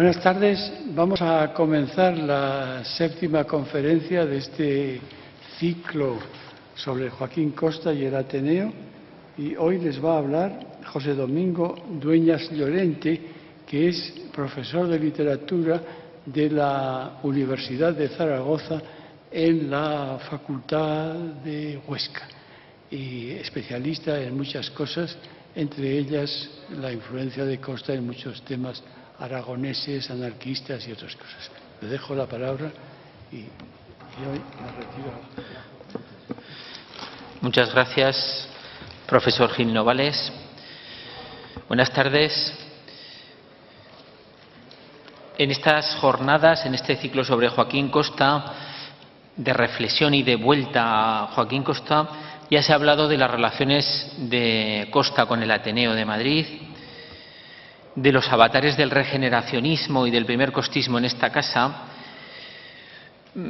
Buenas tardes. Vamos a comenzar la séptima conferencia de este ciclo sobre Joaquín Costa y el Ateneo. Y hoy les va a hablar José Domingo Dueñas Llorente, que es profesor de literatura de la Universidad de Zaragoza en la Facultad de Huesca y especialista en muchas cosas, entre ellas la influencia de Costa en muchos temas aragoneses, anarquistas y otras cosas. Le dejo la palabra y hoy me retiro. Muchas gracias, profesor Gil Novales. Buenas tardes. En estas jornadas, en este ciclo sobre Joaquín Costa, de reflexión y de vuelta a Joaquín Costa, ya se ha hablado de las relaciones de Costa con el Ateneo de Madrid, de los avatares del regeneracionismo y del primer costismo en esta casa.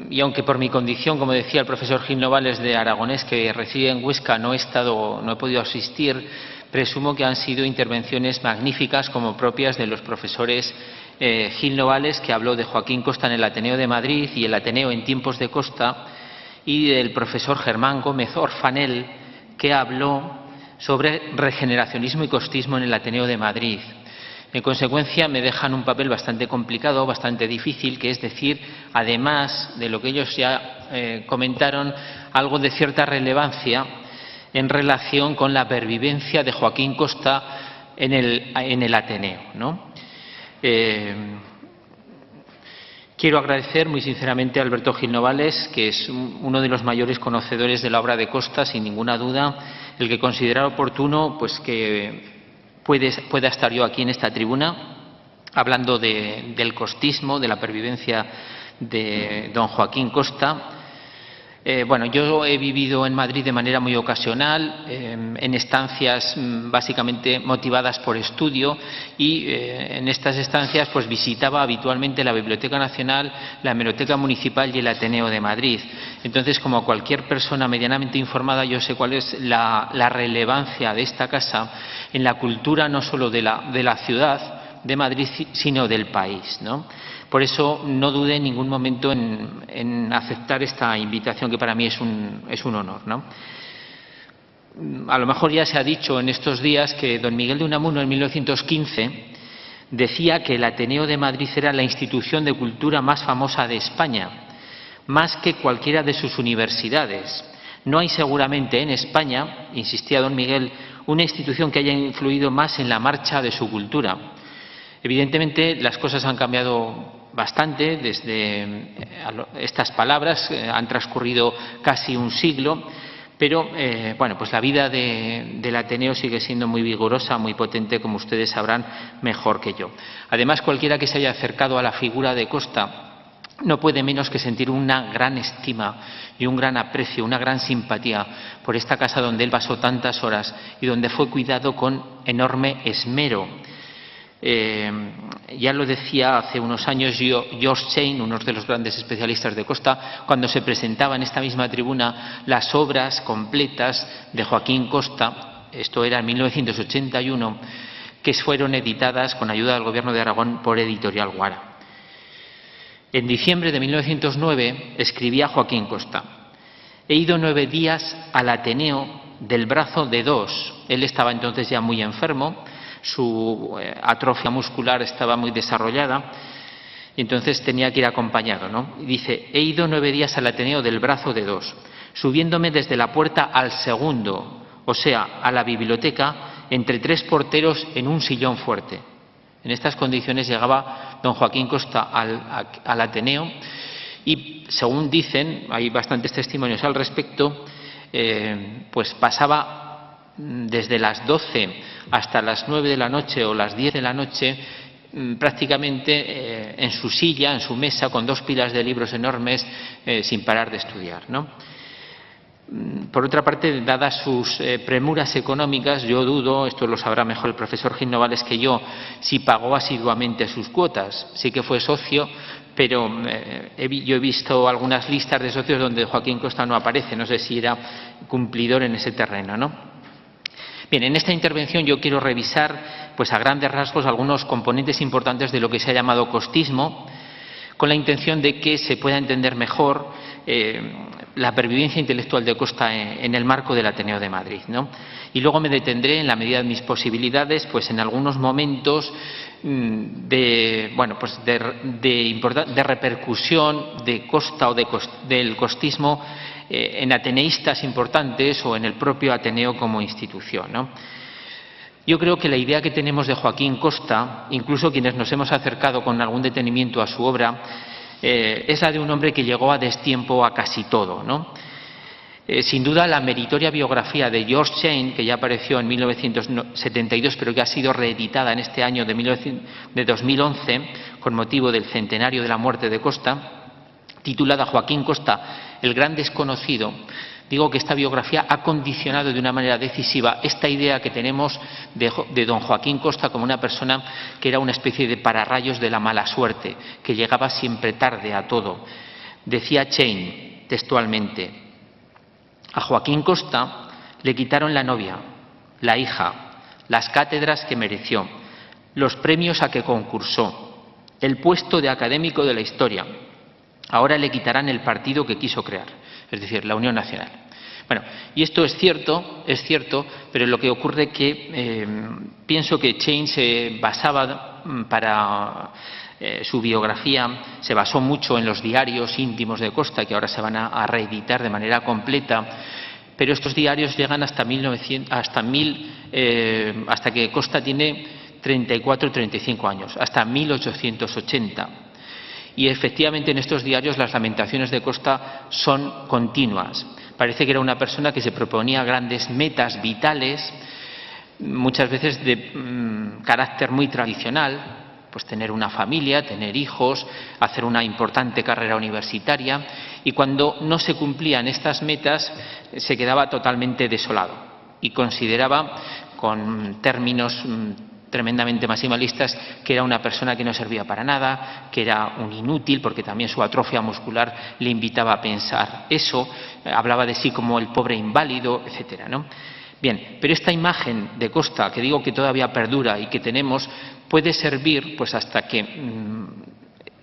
Y aunque por mi condición, como decía el profesor Gil Novales, de aragonés que reside en Huesca, no he podido asistir, presumo que han sido intervenciones magníficas como propias de los profesores Gil Novales, que habló de Joaquín Costa en el Ateneo de Madrid y el Ateneo en tiempos de Costa, y del profesor Germán Gómez Orfanel, que habló sobre regeneracionismo y costismo en el Ateneo de Madrid. En consecuencia, me dejan un papel bastante complicado, bastante difícil, que es decir, además de lo que ellos ya comentaron, algo de cierta relevancia en relación con la pervivencia de Joaquín Costa en el Ateneo, ¿no? Quiero agradecer muy sinceramente a Alberto Gil Novales, que es uno de los mayores conocedores de la obra de Costa, sin ninguna duda, el que considera oportuno pues que pueda estar yo aquí en esta tribuna hablando del costismo, de la pervivencia de don Joaquín Costa. Bueno, yo he vivido en Madrid de manera muy ocasional, en estancias básicamente motivadas por estudio, y en estas estancias pues visitaba habitualmente la Biblioteca Nacional, la Hemeroteca Municipal y el Ateneo de Madrid. Entonces, como cualquier persona medianamente informada, yo sé cuál es la relevancia de esta casa en la cultura no solo de la ciudad de Madrid, sino del país, ¿no? Por eso no dudé en ningún momento en aceptar esta invitación, que para mí es un honor, ¿no? A lo mejor ya se ha dicho en estos días que don Miguel de Unamuno en 1915 decía que el Ateneo de Madrid era la institución de cultura más famosa de España, más que cualquiera de sus universidades. No hay seguramente en España, insistía don Miguel, una institución que haya influido más en la marcha de su cultura. Evidentemente, las cosas han cambiado bastante desde estas palabras, han transcurrido casi un siglo, pero bueno, pues la vida del Ateneo sigue siendo muy vigorosa, muy potente, como ustedes sabrán mejor que yo. Además, cualquiera que se haya acercado a la figura de Costa no puede menos que sentir una gran estima y un gran aprecio, una gran simpatía por esta casa donde él pasó tantas horas y donde fue cuidado con enorme esmero. Ya lo decía hace unos años George Cheyne, uno de los grandes especialistas de Costa, cuando se presentaba en esta misma tribuna las obras completas de Joaquín Costa, esto era en 1981, que fueron editadas con ayuda del Gobierno de Aragón por Editorial Guara. En diciembre de 1909 escribía Joaquín Costa: he ido 9 días al Ateneo del brazo de dos. Él estaba entonces ya muy enfermo, su atrofia muscular estaba muy desarrollada y entonces tenía que ir acompañado, ¿no? Y dice: he ido 9 días al Ateneo del brazo de dos, subiéndome desde la puerta al segundo, o sea, a la biblioteca, entre 3 porteros en un sillón fuerte. En estas condiciones llegaba don Joaquín Costa al Ateneo y, según dicen, hay bastantes testimonios al respecto, pues pasaba desde las 12 hasta las 9 de la noche o las 10 de la noche prácticamente en su silla, en su mesa, con 2 pilas de libros enormes, sin parar de estudiar, ¿no? Por otra parte, dadas sus premuras económicas, yo dudo, esto lo sabrá mejor el profesor Gil Novales que yo, si pagó asiduamente sus cuotas. Sí que fue socio, pero yo he visto algunas listas de socios donde Joaquín Costa no aparece. No sé si era cumplidor en ese terreno, ¿no? Bien, en esta intervención yo quiero revisar, pues a grandes rasgos, algunos componentes importantes de lo que se ha llamado costismo, con la intención de que se pueda entender mejor la pervivencia intelectual de Costa en el marco del Ateneo de Madrid, ¿no? Y luego me detendré, en la medida de mis posibilidades, pues en algunos momentos de repercusión de Costa o del costismo en ateneístas importantes o en el propio Ateneo como institución, ¿no? Yo creo que la idea que tenemos de Joaquín Costa, incluso quienes nos hemos acercado con algún detenimiento a su obra, es la de un hombre que llegó a destiempo a casi todo, ¿no? Sin duda, la meritoria biografía de George Cheyne, que ya apareció en 1972, pero que ha sido reeditada en este año de 2011, con motivo del centenario de la muerte de Costa, titulada Joaquín Costa, el gran desconocido, digo que esta biografía ha condicionado de una manera decisiva esta idea que tenemos de don Joaquín Costa como una persona que era una especie de pararrayos de la mala suerte, que llegaba siempre tarde a todo. Decía Cheyne textualmente: a Joaquín Costa le quitaron la novia, la hija, las cátedras que mereció, los premios a que concursó, el puesto de académico de la historia. Ahora le quitarán el partido que quiso crear, es decir, la Unión Nacional. Bueno, y esto es cierto, pero lo que ocurre es que pienso que Cheyne se basaba para su biografía, se basó mucho en los diarios íntimos de Costa, que ahora se van a reeditar de manera completa, pero estos diarios llegan hasta que Costa tiene 34 o 35 años, hasta 1880. Y efectivamente en estos diarios las lamentaciones de Costa son continuas. Parece que era una persona que se proponía grandes metas vitales, muchas veces de carácter muy tradicional, pues tener una familia, tener hijos, hacer una importante carrera universitaria, y cuando no se cumplían estas metas se quedaba totalmente desolado y consideraba, con términos tremendamente maximalistas, que era una persona que no servía para nada, que era un inútil, porque también su atrofia muscular le invitaba a pensar eso, hablaba de sí como el pobre inválido, etcétera, ¿no? Bien, pero esta imagen de Costa, que digo que todavía perdura y que tenemos, puede servir pues hasta que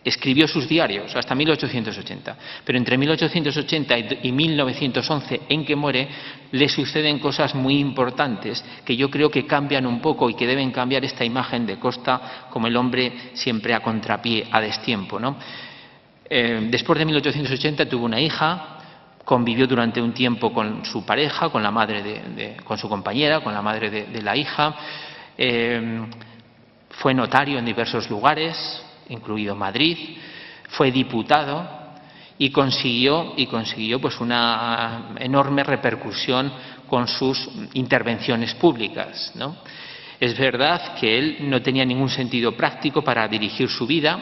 escribió sus diarios, hasta 1880. Pero entre 1880 y 1911, en que muere, le suceden cosas muy importantes que yo creo que cambian un poco y que deben cambiar esta imagen de Costa como el hombre siempre a contrapié, a destiempo, ¿no? Después de 1880 tuvo una hija, convivió durante un tiempo con su pareja, con la madre con su compañera, con la madre de la hija, fue notario en diversos lugares, incluido Madrid, fue diputado y consiguió pues una enorme repercusión con sus intervenciones públicas, ¿no? Es verdad que él no tenía ningún sentido práctico para dirigir su vida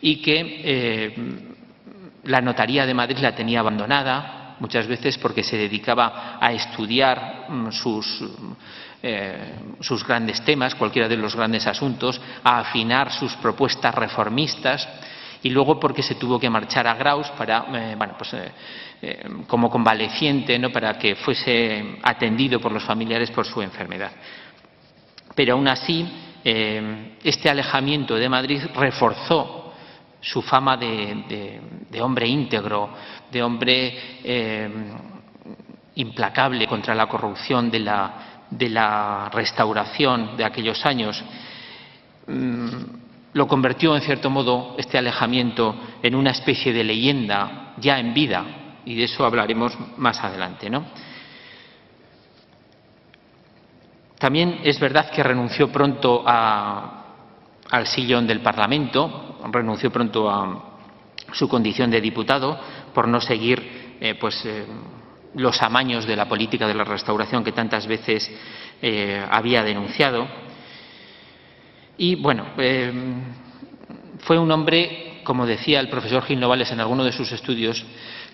y que la notaría de Madrid la tenía abandonada, muchas veces porque se dedicaba a estudiar sus grandes temas, cualquiera de los grandes asuntos, a afinar sus propuestas reformistas, y luego porque se tuvo que marchar a Graus para, como convaleciente, ¿no?, para que fuese atendido por los familiares por su enfermedad. Pero aún así, este alejamiento de Madrid reforzó su fama de hombre íntegro, de hombre implacable contra la corrupción de la Restauración de aquellos años. Lo convirtió, en cierto modo, este alejamiento en una especie de leyenda ya en vida, y de eso hablaremos más adelante, ¿no? También es verdad que renunció pronto al sillón del Parlamento, renunció pronto a su condición de diputado por no seguir los amaños de la política de la Restauración que tantas veces había denunciado. Y bueno, fue un hombre, como decía el profesor Gil Novales en alguno de sus estudios,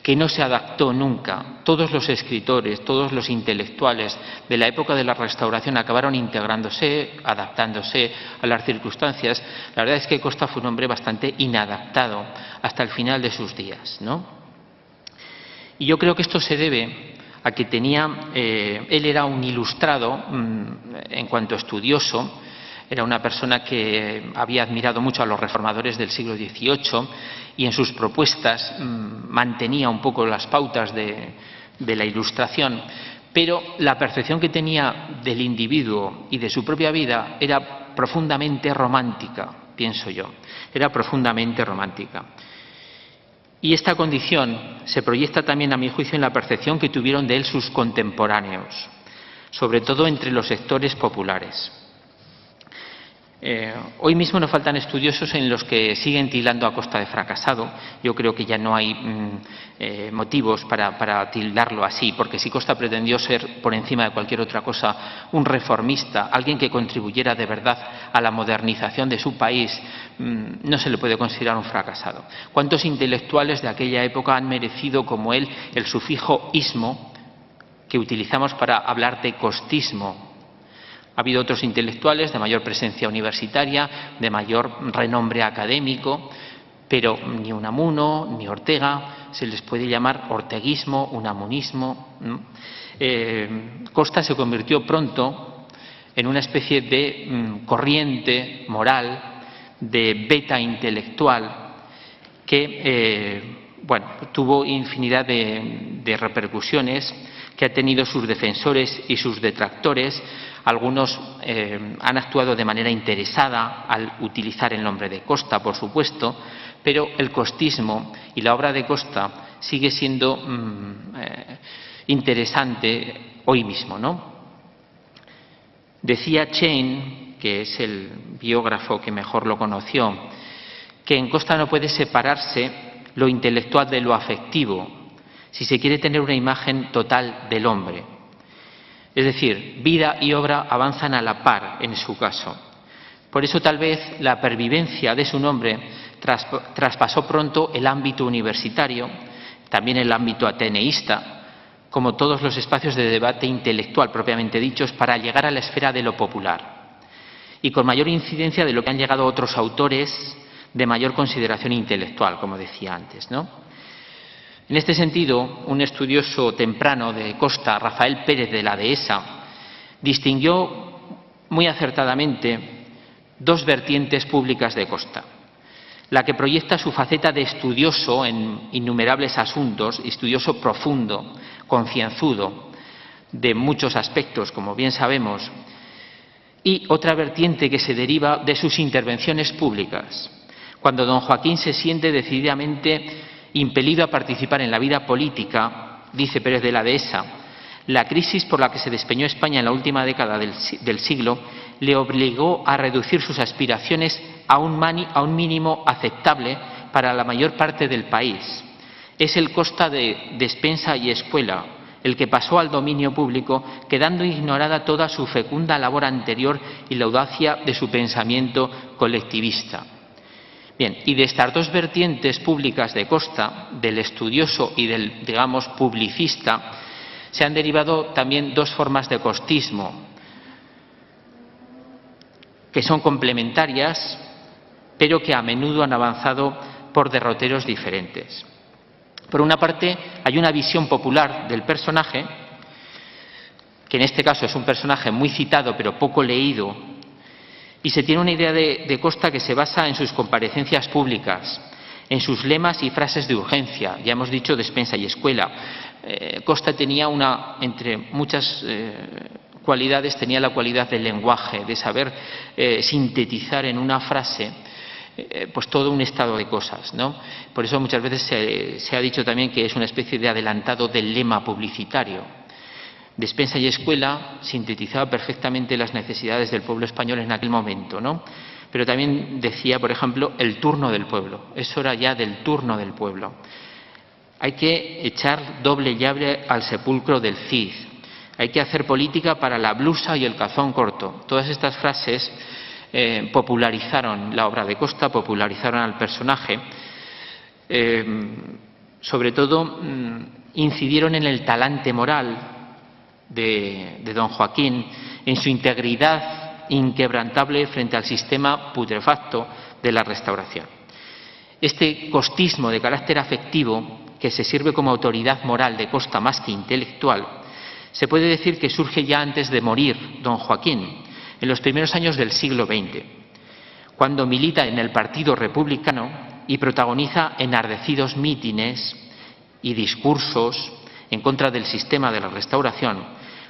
que no se adaptó nunca. Todos los escritores, todos los intelectuales de la época de la Restauración acabaron integrándose, adaptándose a las circunstancias. La verdad es que Costa fue un hombre bastante inadaptado hasta el final de sus días, ¿no? Y yo creo que esto se debe a que él era un ilustrado en cuanto estudioso. Era una persona que había admirado mucho a los reformadores del siglo XVIII y en sus propuestas mantenía un poco las pautas de la Ilustración, pero la percepción que tenía del individuo y de su propia vida era profundamente romántica, pienso yo, era profundamente romántica. Y esta condición se proyecta también, a mi juicio, en la percepción que tuvieron de él sus contemporáneos, sobre todo entre los sectores populares. Hoy mismo no faltan estudiosos en los que siguen tildando a Costa de fracasado. Yo creo que ya no hay motivos para tildarlo así, porque si Costa pretendió ser, por encima de cualquier otra cosa, un reformista, alguien que contribuyera de verdad a la modernización de su país, no se le puede considerar un fracasado. ¿Cuántos intelectuales de aquella época han merecido, como él, el sufijo ismo que utilizamos para hablar de costismo? Ha habido otros intelectuales de mayor presencia universitaria, de mayor renombre académico, pero ni Unamuno ni Ortega se les puede llamar orteguismo, unamunismo. Costa se convirtió pronto en una especie de corriente moral, de beta intelectual, que tuvo infinidad de repercusiones, que ha tenido sus defensores y sus detractores. Algunos han actuado de manera interesada al utilizar el nombre de Costa, por supuesto, pero el costismo y la obra de Costa sigue siendo interesante hoy mismo, ¿no? Decía Chain, que es el biógrafo que mejor lo conoció, que en Costa no puede separarse lo intelectual de lo afectivo si se quiere tener una imagen total del hombre. Es decir, vida y obra avanzan a la par en su caso. Por eso tal vez la pervivencia de su nombre traspasó pronto el ámbito universitario, también el ámbito ateneísta, como todos los espacios de debate intelectual propiamente dichos, para llegar a la esfera de lo popular. Y con mayor incidencia de lo que han llegado otros autores de mayor consideración intelectual, como decía antes, ¿no? En este sentido, un estudioso temprano de Costa, Rafael Pérez de la Dehesa, distinguió muy acertadamente dos vertientes públicas de Costa. La que proyecta su faceta de estudioso en innumerables asuntos, estudioso profundo, concienzudo, de muchos aspectos, como bien sabemos, y otra vertiente que se deriva de sus intervenciones públicas, cuando don Joaquín se siente decididamente impelido a participar en la vida política. Dice Pérez de la Dehesa, la crisis por la que se despeñó España en la última década del siglo le obligó a reducir sus aspiraciones a un mínimo aceptable para la mayor parte del país. Es el Costa de despensa y escuela el que pasó al dominio público, quedando ignorada toda su fecunda labor anterior y la audacia de su pensamiento colectivista. Bien, y de estas dos vertientes públicas de Costa, del estudioso y del, digamos, publicista, se han derivado también dos formas de costismo, que son complementarias, pero que a menudo han avanzado por derroteros diferentes. Por una parte, hay una visión popular del personaje, que en este caso es un personaje muy citado pero poco leído, y se tiene una idea de Costa que se basa en sus comparecencias públicas, en sus lemas y frases de urgencia. Ya hemos dicho despensa y escuela. Costa tenía entre muchas cualidades, tenía la cualidad del lenguaje, de saber sintetizar en una frase pues todo un estado de cosas, ¿no? Por eso muchas veces se ha dicho también que es una especie de adelantado del lema publicitario. Despensa y escuela sintetizaba perfectamente las necesidades del pueblo español en aquel momento, ¿no? Pero también decía, por ejemplo, el turno del pueblo. Es hora ya del turno del pueblo. Hay que echar doble llave al sepulcro del Cid. Hay que hacer política para la blusa y el calzón corto. Todas estas frases popularizaron la obra de Costa, popularizaron al personaje. Sobre todo, incidieron en el talante moral de don Joaquín, en su integridad inquebrantable frente al sistema putrefacto de la Restauración. Este costismo de carácter afectivo que se sirve como autoridad moral de Costa más que intelectual, se puede decir que surge ya antes de morir don Joaquín, en los primeros años del siglo XX, cuando milita en el Partido Republicano y protagoniza enardecidos mítines y discursos en contra del sistema de la Restauración,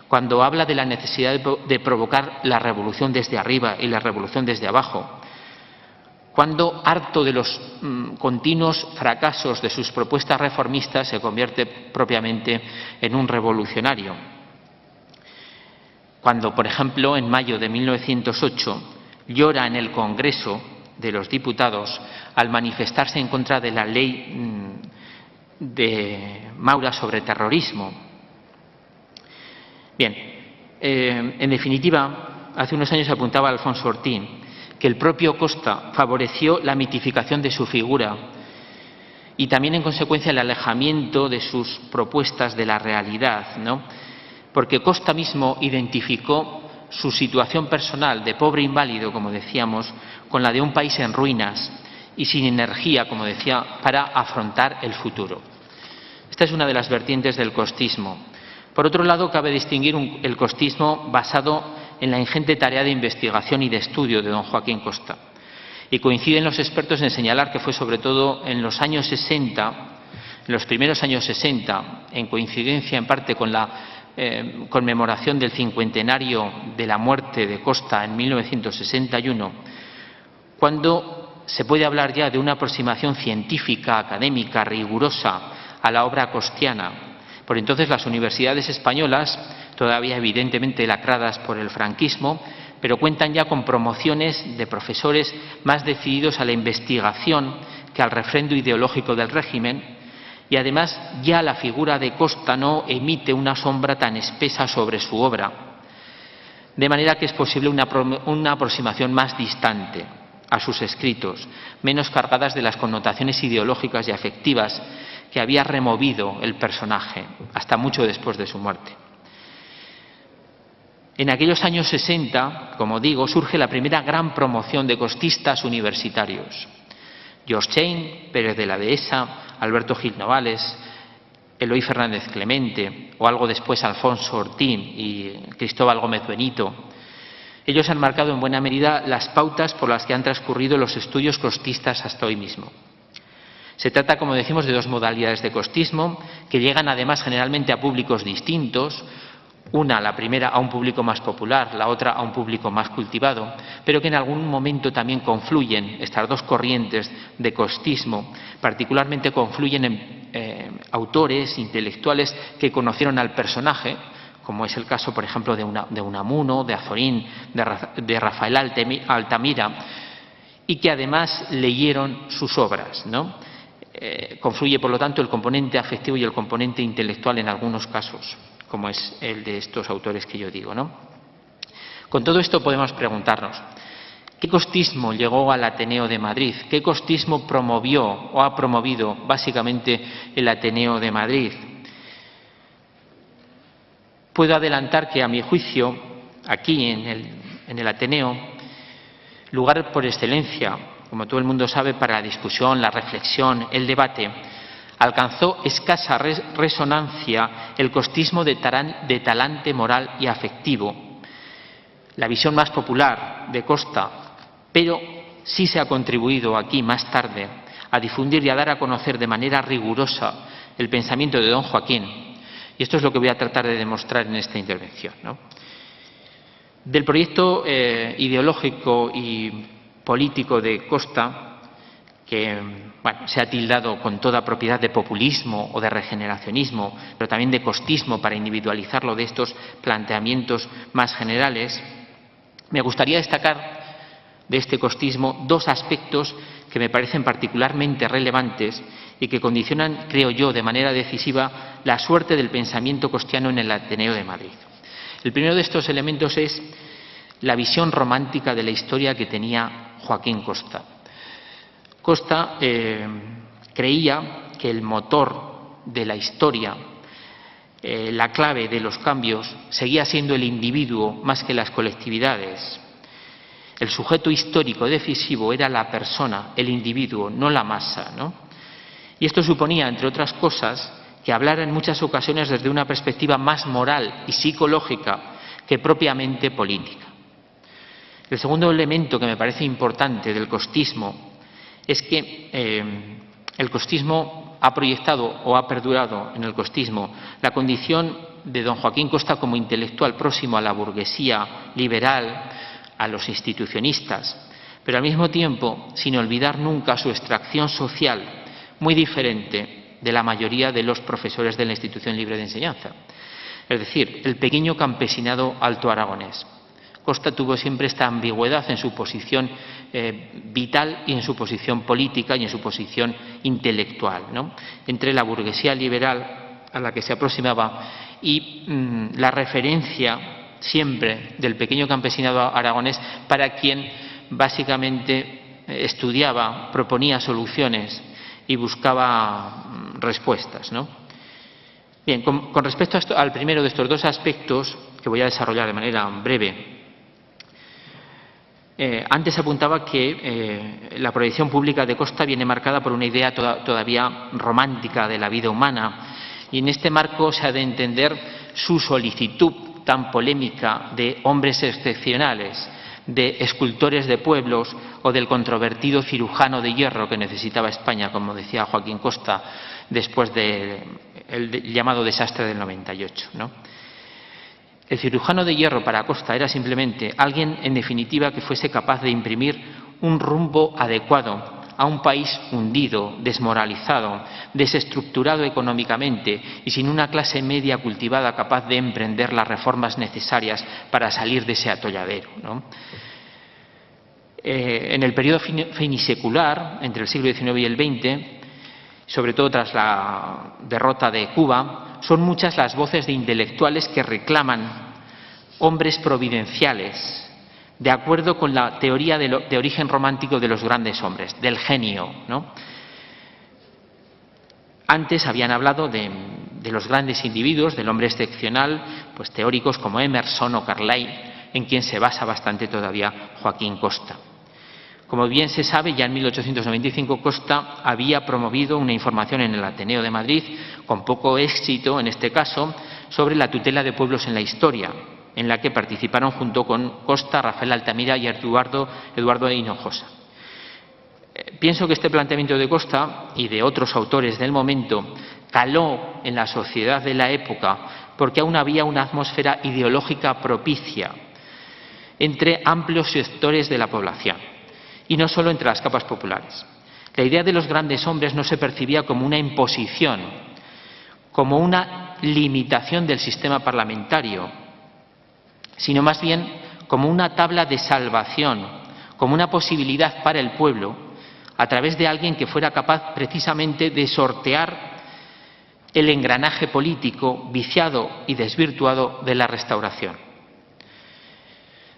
cuando habla de la necesidad de provocar la revolución desde arriba y la revolución desde abajo, cuando, harto de los continuos fracasos de sus propuestas reformistas, se convierte propiamente en un revolucionario. Cuando, por ejemplo, en mayo de 1908, llora en el Congreso de los Diputados al manifestarse en contra de la ley de Maura sobre terrorismo. Bien, en definitiva, hace unos años apuntaba Alfonso Ortín que el propio Costa favoreció la mitificación de su figura y también, en consecuencia, el alejamiento de sus propuestas de la realidad, ¿no? Porque Costa mismo identificó su situación personal de pobre inválido, como decíamos, con la de un país en ruinas y sin energía, como decía, para afrontar el futuro. Esta es una de las vertientes del costismo. Por otro lado, cabe distinguir el costismo basado en la ingente tarea de investigación y de estudio de don Joaquín Costa. Y coinciden los expertos en señalar que fue sobre todo en los años 60, en los primeros años 60, en coincidencia en parte con la conmemoración del cincuentenario de la muerte de Costa en 1961, cuando se puede hablar ya de una aproximación científica, académica, rigurosa a la obra costiana. Por entonces las universidades españolas, todavía evidentemente lacradas por el franquismo, pero cuentan ya con promociones de profesores más decididos a la investigación que al refrendo ideológico del régimen, y además ya la figura de Costa no emite una sombra tan espesa sobre su obra, de manera que es posible una aproximación más distante a sus escritos, menos cargadas de las connotaciones ideológicas y afectivas que había removido el personaje hasta mucho después de su muerte. En aquellos años 60, como digo, surge la primera gran promoción de costistas universitarios. George Chain, Pérez de la Dehesa, Alberto Gil Novales, Eloy Fernández Clemente o algo después Alfonso Ortín y Cristóbal Gómez Benito. Ellos han marcado en buena medida las pautas por las que han transcurrido los estudios costistas hasta hoy mismo. Se trata, como decimos, de dos modalidades de costismo que llegan además generalmente a públicos distintos, una, la primera, a un público más popular, la otra a un público más cultivado, pero que en algún momento también confluyen, estas dos corrientes de costismo, particularmente confluyen en autores, intelectuales que conocieron al personaje, como es el caso, por ejemplo, de Unamuno, de Azorín, de Rafael Altamira, y que además leyeron sus obras, ¿no? Confluye, por lo tanto, el componente afectivo y el componente intelectual en algunos casos, como es el de estos autores que yo digo, ¿no? Con todo esto podemos preguntarnos, ¿qué costismo llegó al Ateneo de Madrid? ¿Qué costismo promovió o ha promovido básicamente el Ateneo de Madrid? Puedo adelantar que, a mi juicio, aquí en el Ateneo, lugar por excelencia, como todo el mundo sabe, para la discusión, la reflexión, el debate, alcanzó escasa resonancia el costismo de talante moral y afectivo, la visión más popular de Costa, pero sí se ha contribuido aquí más tarde a difundir y a dar a conocer de manera rigurosa el pensamiento de don Joaquín, y esto es lo que voy a tratar de demostrar en esta intervención, ¿no? Del proyecto ideológico y político de Costa, que se ha tildado con toda propiedad de populismo o de regeneracionismo, pero también de costismo para individualizarlo de estos planteamientos más generales, me gustaría destacar de este costismo dos aspectos que me parecen particularmente relevantes y que condicionan, creo yo, de manera decisiva la suerte del pensamiento costiano en el Ateneo de Madrid. El primero de estos elementos es la visión romántica de la historia que tenía Joaquín Costa. Costa creía que el motor de la historia, la clave de los cambios, seguía siendo el individuo más que las colectividades. El sujeto histórico decisivo era la persona, el individuo, no la masa, ¿no? Y esto suponía, entre otras cosas, que hablara en muchas ocasiones desde una perspectiva más moral y psicológica que propiamente política. El segundo elemento que me parece importante del costismo es que el costismo ha proyectado o ha perdurado en el costismo la condición de don Joaquín Costa como intelectual próximo a la burguesía liberal, a los institucionistas, pero al mismo tiempo sin olvidar nunca su extracción social muy diferente de la mayoría de los profesores de la Institución Libre de Enseñanza, es decir, el pequeño campesinado alto aragonés. Costa tuvo siempre esta ambigüedad en su posición vital y en su posición política y en su posición intelectual, ¿no?, entre la burguesía liberal a la que se aproximaba y la referencia siempre del pequeño campesinado aragonés para quien básicamente estudiaba, proponía soluciones y buscaba respuestas, ¿no? Bien, con respecto al primero de estos dos aspectos, que voy a desarrollar de manera breve, antes apuntaba que la proyección pública de Costa viene marcada por una idea todavía romántica de la vida humana, y en este marco se ha de entender su solicitud tan polémica de hombres excepcionales, de escultores de pueblos o del controvertido cirujano de hierro que necesitaba España, como decía Joaquín Costa, después del llamado desastre del 98, ¿no? El cirujano de hierro para Costa era simplemente alguien, en definitiva, que fuese capaz de imprimir un rumbo adecuado a un país hundido, desmoralizado, desestructurado económicamente y sin una clase media cultivada capaz de emprender las reformas necesarias para salir de ese atolladero, ¿no? En el periodo finisecular, entre el siglo XIX y el XX, sobre todo tras la derrota de Cuba, son muchas las voces de intelectuales que reclaman hombres providenciales, de acuerdo con la teoría de origen romántico de los grandes hombres, del genio, ¿no? Antes habían hablado de los grandes individuos, del hombre excepcional, pues teóricos como Emerson o Carlyle, en quien se basa bastante todavía Joaquín Costa. Como bien se sabe, ya en 1895 Costa había promovido una información en el Ateneo de Madrid, con poco éxito en este caso, sobre la tutela de pueblos en la historia, en la que participaron junto con Costa, Rafael Altamira y Eduardo de Hinojosa. Pienso que este planteamiento de Costa y de otros autores del momento caló en la sociedad de la época porque aún había una atmósfera ideológica propicia entre amplios sectores de la población y no solo entre las capas populares. La idea de los grandes hombres no se percibía como una imposición, como una limitación del sistema parlamentario, sino más bien como una tabla de salvación, como una posibilidad para el pueblo, a través de alguien que fuera capaz precisamente de sortear el engranaje político viciado y desvirtuado de la Restauración.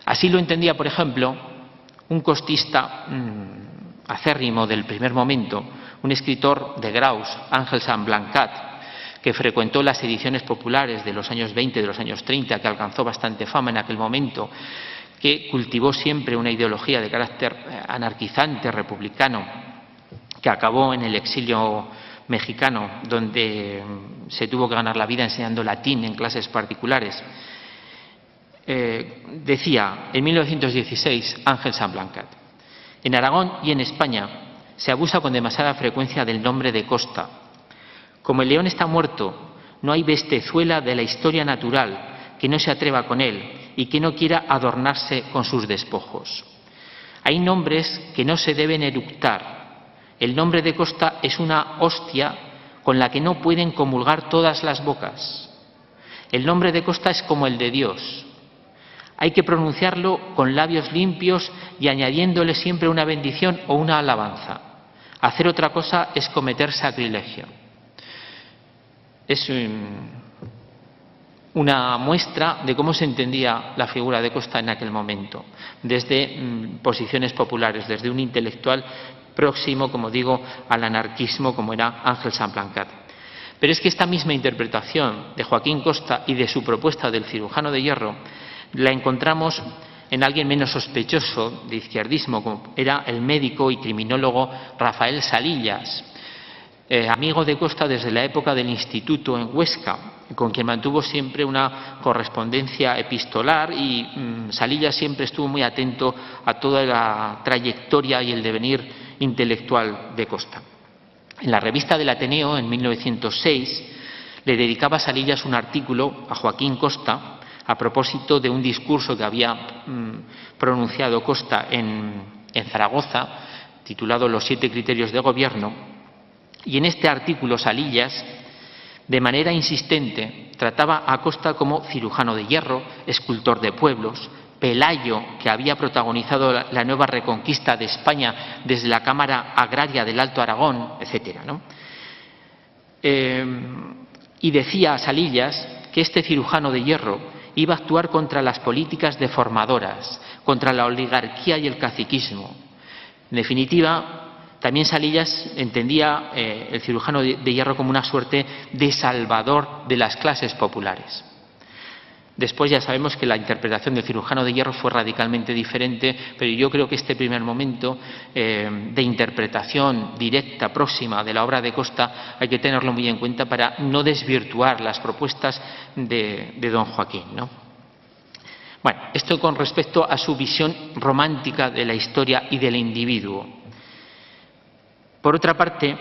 Así lo entendía, por ejemplo, un costista acérrimo del primer momento, un escritor de Graus, Ángel Sant Blancat, que frecuentó las ediciones populares de los años 20, de los años 30, que alcanzó bastante fama en aquel momento, que cultivó siempre una ideología de carácter anarquizante, republicano, que acabó en el exilio mexicano, donde se tuvo que ganar la vida enseñando latín en clases particulares. Decía en 1916 Ángel Sant Blancat: en Aragón y en España se abusa con demasiada frecuencia del nombre de Costa. Como el león está muerto, no hay bestezuela de la historia natural que no se atreva con él y que no quiera adornarse con sus despojos. Hay nombres que no se deben eructar. El nombre de Costa es una hostia con la que no pueden comulgar todas las bocas. El nombre de Costa es como el de Dios. Hay que pronunciarlo con labios limpios y añadiéndole siempre una bendición o una alabanza. Hacer otra cosa es cometer sacrilegio. Es una muestra de cómo se entendía la figura de Costa en aquel momento, desde posiciones populares, desde un intelectual próximo, como digo, al anarquismo, como era Ángel Sant Blancat. Pero es que esta misma interpretación de Joaquín Costa y de su propuesta del cirujano de hierro la encontramos en alguien menos sospechoso de izquierdismo, como era el médico y criminólogo Rafael Salillas, amigo de Costa desde la época del instituto en Huesca, con quien mantuvo siempre una correspondencia epistolar y Salillas siempre estuvo muy atento a toda la trayectoria y el devenir intelectual de Costa. En la revista del Ateneo, en 1906, le dedicaba Salillas un artículo a Joaquín Costa a propósito de un discurso que había pronunciado Costa en Zaragoza, titulado Los 7 criterios de gobierno, y en este artículo Salillas, de manera insistente, trataba a Costa como cirujano de hierro, escultor de pueblos, Pelayo, que había protagonizado la nueva reconquista de España desde la Cámara Agraria del Alto Aragón, etcétera, ¿no? Y decía a Salillas que este cirujano de hierro iba a actuar contra las políticas deformadoras, contra la oligarquía y el caciquismo. En definitiva, también Salillas entendía el cirujano de hierro como una suerte de salvador de las clases populares. Después ya sabemos que la interpretación del cirujano de hierro fue radicalmente diferente, pero yo creo que este primer momento de interpretación directa, próxima de la obra de Costa, hay que tenerlo muy en cuenta para no desvirtuar las propuestas de don Joaquín, ¿no? Bueno, esto con respecto a su visión romántica de la historia y del individuo. Por otra parte,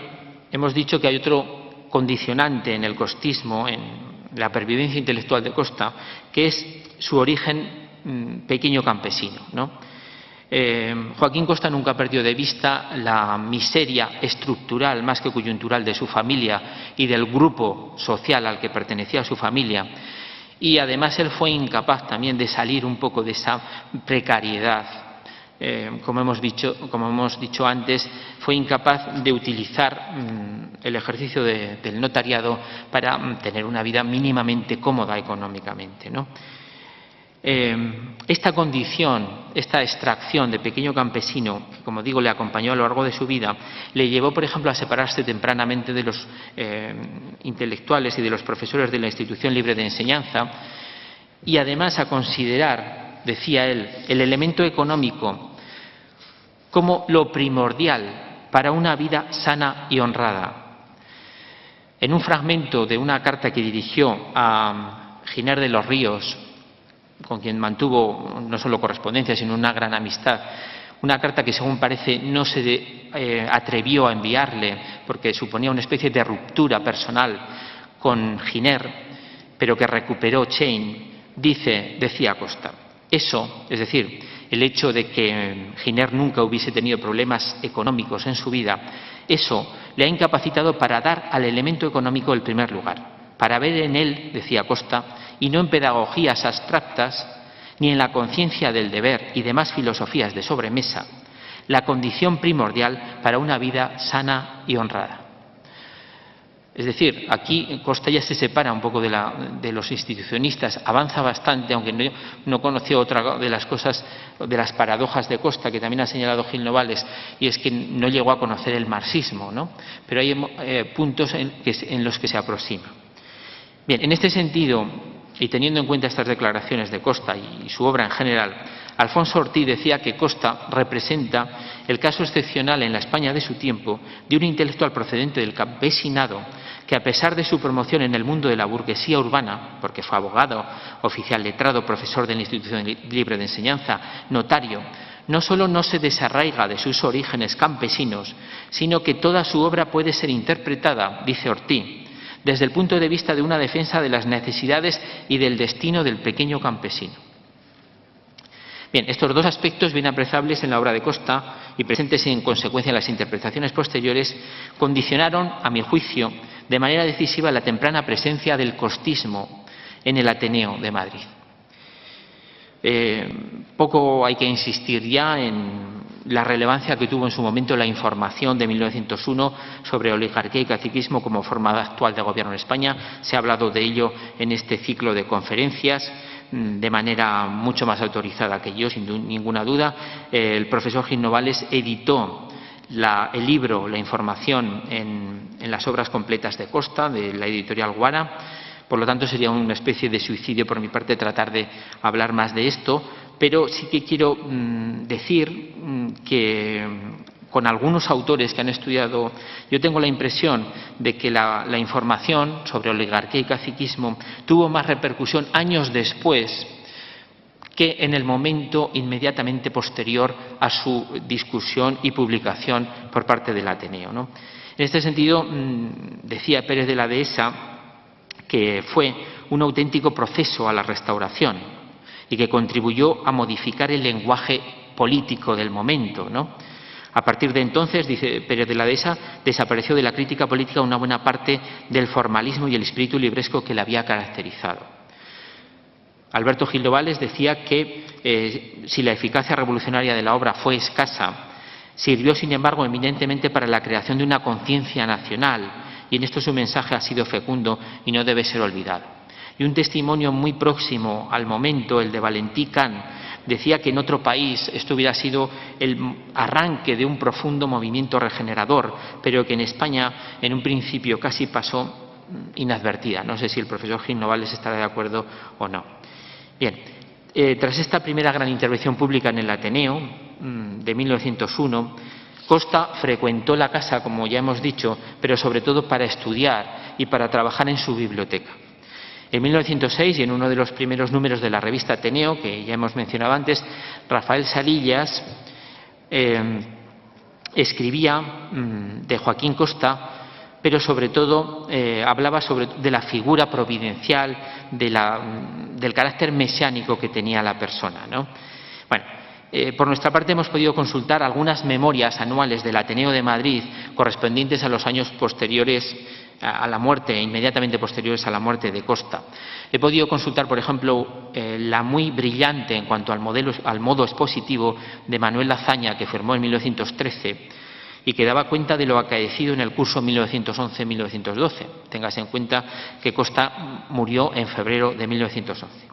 hemos dicho que hay otro condicionante en el costismo, en la pervivencia intelectual de Costa, que es su origen pequeño campesino, ¿no? Joaquín Costa nunca perdió de vista la miseria estructural, más que coyuntural, de su familia y del grupo social al que pertenecía su familia. Y además él fue incapaz también de salir un poco de esa precariedad. Como hemos dicho antes, fue incapaz de utilizar el ejercicio del notariado para tener una vida mínimamente cómoda económicamente, ¿no? Esta condición, esta extracción de pequeño campesino, que como digo le acompañó a lo largo de su vida, le llevó, por ejemplo, a separarse tempranamente de los intelectuales y de los profesores de la institución libre de enseñanza y además a considerar, decía él, el elemento económico como lo primordial para una vida sana y honrada. En un fragmento de una carta que dirigió a Giner de los Ríos, con quien mantuvo no solo correspondencia, sino una gran amistad, una carta que, según parece, no se atrevió a enviarle porque suponía una especie de ruptura personal con Giner, pero que recuperó Chain, decía Costa, eso, es decir, el hecho de que Giner nunca hubiese tenido problemas económicos en su vida, eso le ha incapacitado para dar al elemento económico el primer lugar, para ver en él, decía Costa, y no en pedagogías abstractas, ni en la conciencia del deber y demás filosofías de sobremesa, la condición primordial para una vida sana y honrada. Es decir, aquí Costa ya se separa un poco de los institucionistas, avanza bastante, aunque no conoció otra de las cosas, de las paradojas de Costa, que también ha señalado Gil Novales, y es que no llegó a conocer el marxismo, ¿no? Pero hay puntos en los que se aproxima. Bien, en este sentido, y teniendo en cuenta estas declaraciones de Costa y su obra en general, Alfonso Ortiz decía que Costa representa el caso excepcional en la España de su tiempo de un intelectual procedente del campesinado que, a pesar de su promoción en el mundo de la burguesía urbana, porque fue abogado, oficial letrado, profesor de la Institución Libre de Enseñanza, notario, no solo no se desarraiga de sus orígenes campesinos, sino que toda su obra puede ser interpretada, dice Ortiz, desde el punto de vista de una defensa de las necesidades y del destino del pequeño campesino. Bien, estos dos aspectos bien apreciables en la obra de Costa y presentes en consecuencia en las interpretaciones posteriores condicionaron, a mi juicio, de manera decisiva la temprana presencia del costismo en el Ateneo de Madrid. Poco hay que insistir ya en la relevancia que tuvo en su momento la información de 1901 sobre oligarquía y caciquismo como forma actual de gobierno en España. Se ha hablado de ello en este ciclo de conferencias de manera mucho más autorizada que yo, sin ninguna duda. El profesor Gil Novales editó el libro, la información, en las obras completas de Costa, de la editorial Guara. Por lo tanto, sería una especie de suicidio por mi parte tratar de hablar más de esto, pero sí que quiero decir que con algunos autores que han estudiado, yo tengo la impresión de que la información sobre oligarquía y caciquismo tuvo más repercusión años después que en el momento inmediatamente posterior a su discusión y publicación por parte del Ateneo, ¿no? En este sentido, decía Pérez de la Dehesa que fue un auténtico proceso a la restauración y que contribuyó a modificar el lenguaje político del momento, ¿no? A partir de entonces, dice Pérez de la Dehesa, desapareció de la crítica política una buena parte del formalismo y el espíritu libresco que la había caracterizado. Alberto Gil Novales decía que si la eficacia revolucionaria de la obra fue escasa, sirvió, sin embargo, eminentemente para la creación de una conciencia nacional, y en esto su mensaje ha sido fecundo y no debe ser olvidado. Y un testimonio muy próximo al momento, el de Valentí Can, decía que en otro país esto hubiera sido el arranque de un profundo movimiento regenerador, pero que en España en un principio casi pasó inadvertida. No sé si el profesor Gil Novales estará de acuerdo o no. Bien, tras esta primera gran intervención pública en el Ateneo de 1901, Costa frecuentó la casa, como ya hemos dicho, pero sobre todo para estudiar y para trabajar en su biblioteca. En 1906, y en uno de los primeros números de la revista Ateneo, que ya hemos mencionado antes, Rafael Salillas escribía de Joaquín Costa, pero sobre todo hablaba de la figura providencial, del carácter mesiánico que tenía la persona, ¿no? Bueno, por nuestra parte hemos podido consultar algunas memorias anuales del Ateneo de Madrid correspondientes a los años posteriores a la muerte, inmediatamente posteriores a la muerte de Costa. He podido consultar, por ejemplo, la muy brillante en cuanto al modo expositivo de Manuel Azaña, que firmó en 1913 y que daba cuenta de lo acaecido en el curso 1911-1912. Téngase en cuenta que Costa murió en febrero de 1911.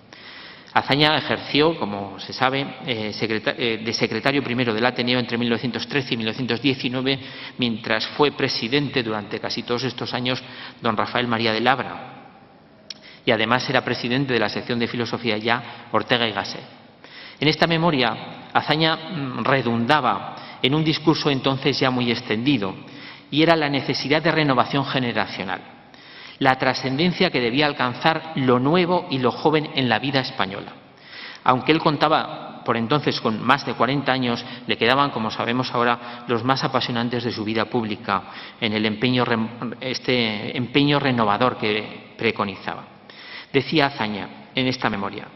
Azaña ejerció, como se sabe, de secretario primero del Ateneo entre 1913 y 1919, mientras fue presidente durante casi todos estos años don Rafael María de Labra. Y además era presidente de la sección de Filosofía ya Ortega y Gasset. En esta memoria, Azaña redundaba en un discurso entonces ya muy extendido, y era la necesidad de renovación generacional, la trascendencia que debía alcanzar lo nuevo y lo joven en la vida española. Aunque él contaba por entonces con más de 40 años, le quedaban, como sabemos ahora, los más apasionantes de su vida pública en el empeño renovador que preconizaba. Decía Azaña en esta memoria: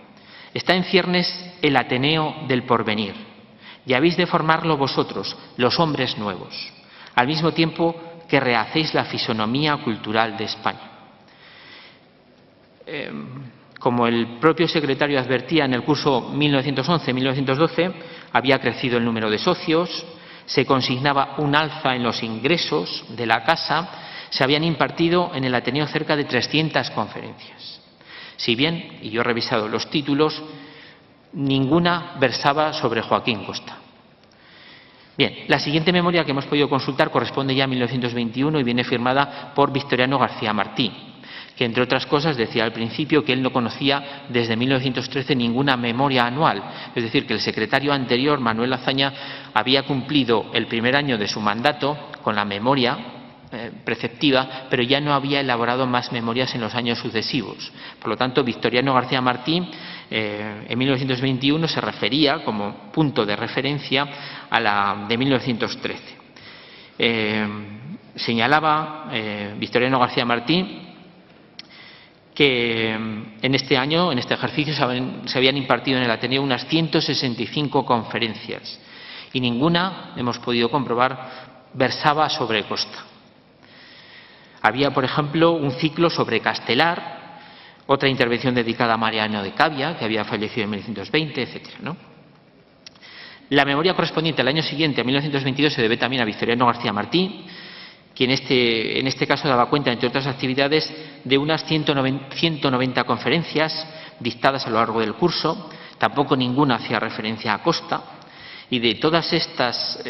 está en ciernes el Ateneo del porvenir, y habéis de formarlo vosotros, los hombres nuevos, al mismo tiempo que rehacéis la fisonomía cultural de España. Como el propio secretario advertía, en el curso 1911-1912 había crecido el número de socios, se consignaba un alza en los ingresos de la casa, se habían impartido en el Ateneo cerca de 300 conferencias. Si bien, y yo he revisado los títulos, ninguna versaba sobre Joaquín Costa. Bien, la siguiente memoria que hemos podido consultar corresponde ya a 1921 y viene firmada por Victoriano García Martí, que entre otras cosas decía al principio que él no conocía desde 1913 ninguna memoria anual, es decir, que el secretario anterior, Manuel Azaña, había cumplido el primer año de su mandato con la memoria preceptiva, pero ya no había elaborado más memorias en los años sucesivos. Por lo tanto, Victoriano García Martí en 1921 se refería como punto de referencia a la de 1913. Señalaba Victoriano García Martí que en este año, en este ejercicio, se habían impartido en el Ateneo unas 165 conferencias y ninguna, hemos podido comprobar, versaba sobre Costa. Había, por ejemplo, un ciclo sobre Castelar, otra intervención dedicada a Mariano de Cavia, que había fallecido en 1920, etc., ¿no? La memoria correspondiente al año siguiente, a 1922, se debe también a Victoriano García Martí, quien en este caso daba cuenta, entre otras actividades, de unas 190 conferencias dictadas a lo largo del curso. Tampoco ninguna hacía referencia a Costa. Y de todas estas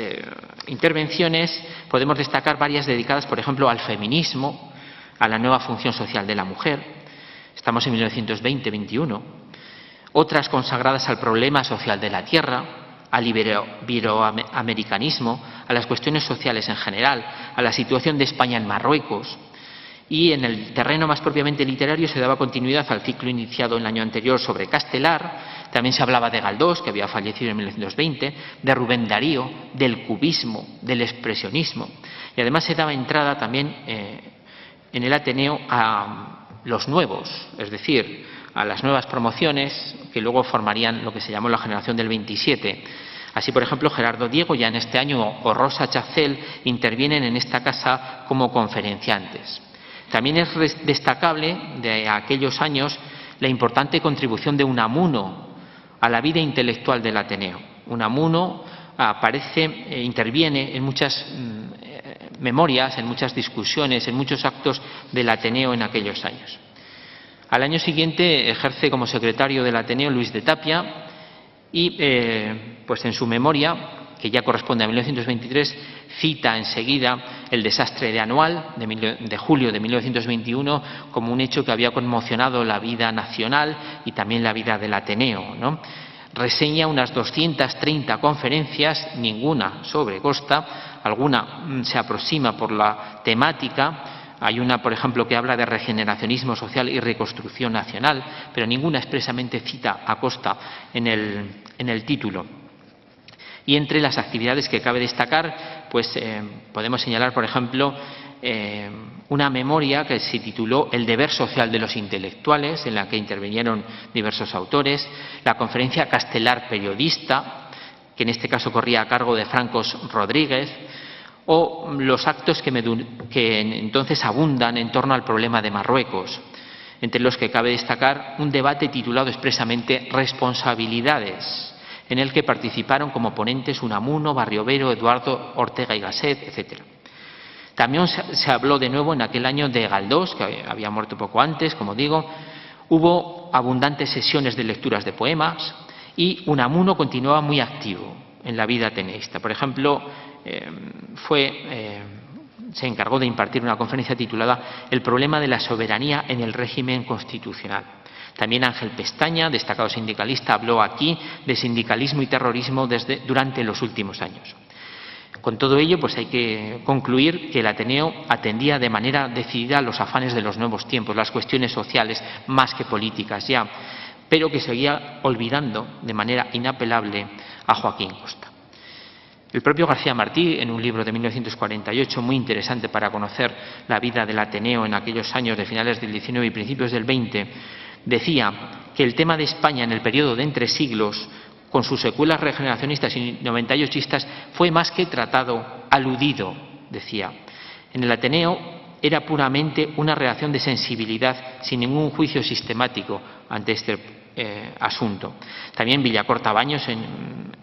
intervenciones podemos destacar varias dedicadas, por ejemplo, al feminismo, a la nueva función social de la mujer. Estamos en 1920-21. Otras consagradas al problema social de la tierra, al iberoamericanismo, a las cuestiones sociales en general, a la situación de España en Marruecos. Y en el terreno más propiamente literario se daba continuidad al ciclo iniciado el año anterior sobre Castelar. También se hablaba de Galdós, que había fallecido en 1920, de Rubén Darío, del cubismo, del expresionismo. Y además se daba entrada también en el Ateneo a los nuevos, es decir, a las nuevas promociones que luego formarían lo que se llamó la generación del 27. Así, por ejemplo, Gerardo Diego ya en este año o Rosa Chacel intervienen en esta casa como conferenciantes. También es destacable de aquellos años la importante contribución de Unamuno a la vida intelectual del Ateneo. Unamuno interviene en muchas memorias, en muchas discusiones, en muchos actos del Ateneo en aquellos años. Al año siguiente ejerce como secretario del Ateneo Luis de Tapia y pues en su memoria, que ya corresponde a 1923, cita enseguida el desastre de Anual de julio de 1921 como un hecho que había conmocionado la vida nacional y también la vida del Ateneo, ¿no? Reseña unas 230 conferencias, ninguna sobre Costa, alguna se aproxima por la temática. Hay una, por ejemplo, que habla de regeneracionismo social y reconstrucción nacional, pero ninguna expresamente cita a Costa en el título. Y entre las actividades que cabe destacar, pues podemos señalar, por ejemplo, una memoria que se tituló El deber social de los intelectuales, en la que intervinieron diversos autores, la conferencia Castelar periodista, que en este caso corría a cargo de Francos Rodríguez, o los actos que entonces abundan en torno al problema de Marruecos, entre los que cabe destacar un debate titulado expresamente Responsabilidades, en el que participaron como ponentes Unamuno, Barriobero, Eduardo Ortega y Gasset, etc. También se habló de nuevo en aquel año de Galdós, que había muerto poco antes, como digo. Hubo abundantes sesiones de lecturas de poemas y Unamuno continuaba muy activo en la vida ateneísta. Por ejemplo, se encargó de impartir una conferencia titulada El problema de la soberanía en el régimen constitucional. También Ángel Pestaña, destacado sindicalista, habló aquí de sindicalismo y terrorismo durante los últimos años. Con todo ello, pues hay que concluir que el Ateneo atendía de manera decidida a los afanes de los nuevos tiempos, las cuestiones sociales más que políticas ya, pero que seguía olvidando de manera inapelable a Joaquín Costa. El propio García Martí, en un libro de 1948 muy interesante para conocer la vida del Ateneo en aquellos años de finales del XIX y principios del XX, decía que el tema de España en el periodo de entre siglos, con sus secuelas regeneracionistas y 98istas, fue más que tratado, aludido, decía. En el Ateneo era puramente una reacción de sensibilidad sin ningún juicio sistemático ante este asunto. También Villacorta Baños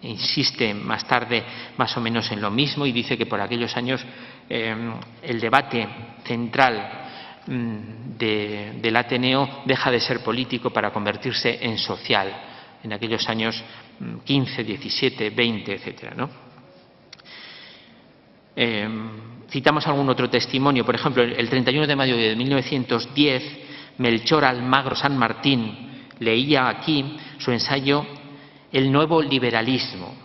insiste más tarde más o menos en lo mismo y dice que por aquellos años el debate central del Ateneo deja de ser político para convertirse en social, en aquellos años 15, 17, 20, etcétera, ¿no? Citamos algún otro testimonio, por ejemplo, el 31 de mayo de 1910, Melchor Almagro San Martín leía aquí su ensayo El nuevo liberalismo,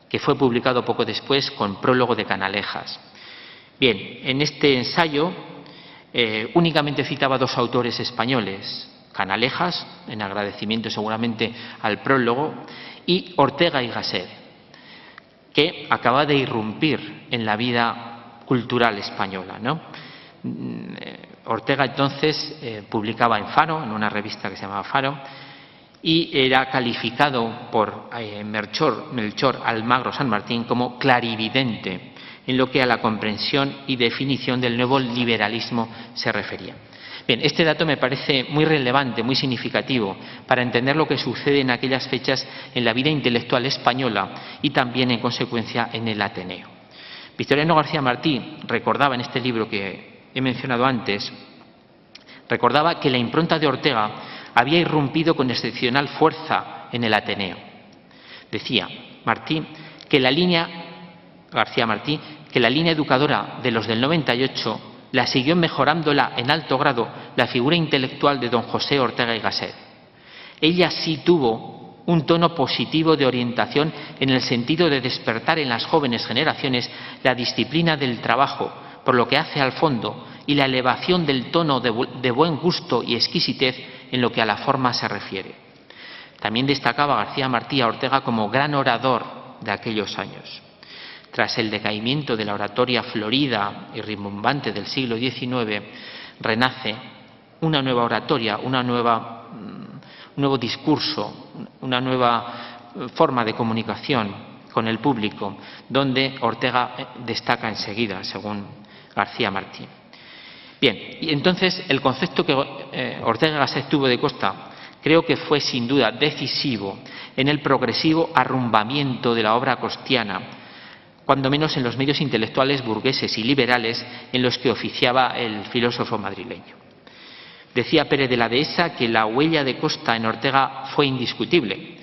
que fue publicado poco después con prólogo de Canalejas. Bien, en este ensayo únicamente citaba dos autores españoles, Canalejas, en agradecimiento seguramente al prólogo, y Ortega y Gasset, que acaba de irrumpir en la vida cultural española, ¿no? Ortega entonces publicaba en Faro, en una revista que se llamaba Faro, y era calificado por Melchor Almagro San Martín como clarividente en lo que a la comprensión y definición del nuevo liberalismo se refería. Bien, este dato me parece muy relevante, muy significativo para entender lo que sucede en aquellas fechas en la vida intelectual española y también, en consecuencia, en el Ateneo. Victoriano García Martí recordaba en este libro que he mencionado antes, recordaba que la impronta de Ortega había irrumpido con excepcional fuerza en el Ateneo. Decía García Martí, que la línea educadora de los del 98 la siguió mejorándola en alto grado la figura intelectual de don José Ortega y Gasset. Ella sí tuvo un tono positivo de orientación en el sentido de despertar en las jóvenes generaciones la disciplina del trabajo, por lo que hace al fondo, y la elevación del tono de buen gusto y exquisitez en lo que a la forma se refiere. También destacaba García Martí a Ortega como gran orador de aquellos años. Tras el decaimiento de la oratoria florida y rimbombante del siglo XIX, renace una nueva oratoria, un nuevo discurso, una nueva forma de comunicación con el público, donde Ortega destaca enseguida, según García Martí. Bien, y entonces el concepto que Ortega y Gasset tuvo de Costa creo que fue sin duda decisivo en el progresivo arrumbamiento de la obra costiana, cuando menos en los medios intelectuales burgueses y liberales en los que oficiaba el filósofo madrileño. Decía Pérez de la Dehesa que la huella de Costa en Ortega fue indiscutible.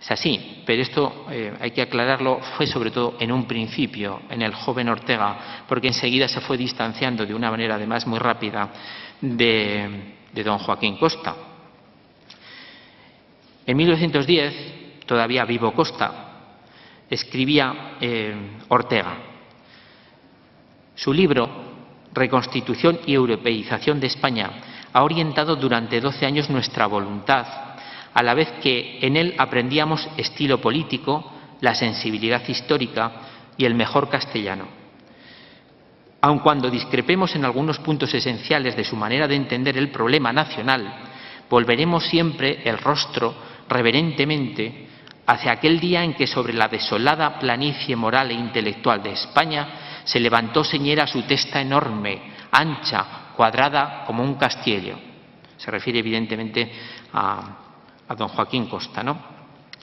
Es así, pero esto hay que aclararlo, fue sobre todo en un principio, en el joven Ortega, porque enseguida se fue distanciando de una manera además muy rápida de don Joaquín Costa. En 1910, todavía vivo Costa, escribía Ortega. Su libro, Reconstitución y Europeización de España, ha orientado durante 12 años nuestra voluntad, a la vez que en él aprendíamos estilo político, la sensibilidad histórica y el mejor castellano. Aun cuando discrepemos en algunos puntos esenciales de su manera de entender el problema nacional, volveremos siempre el rostro reverentemente hacia aquel día en que sobre la desolada planicie moral e intelectual de España se levantó señera su testa enorme, ancha, cuadrada como un castillo. Se refiere evidentemente a don Joaquín Costa, ¿no?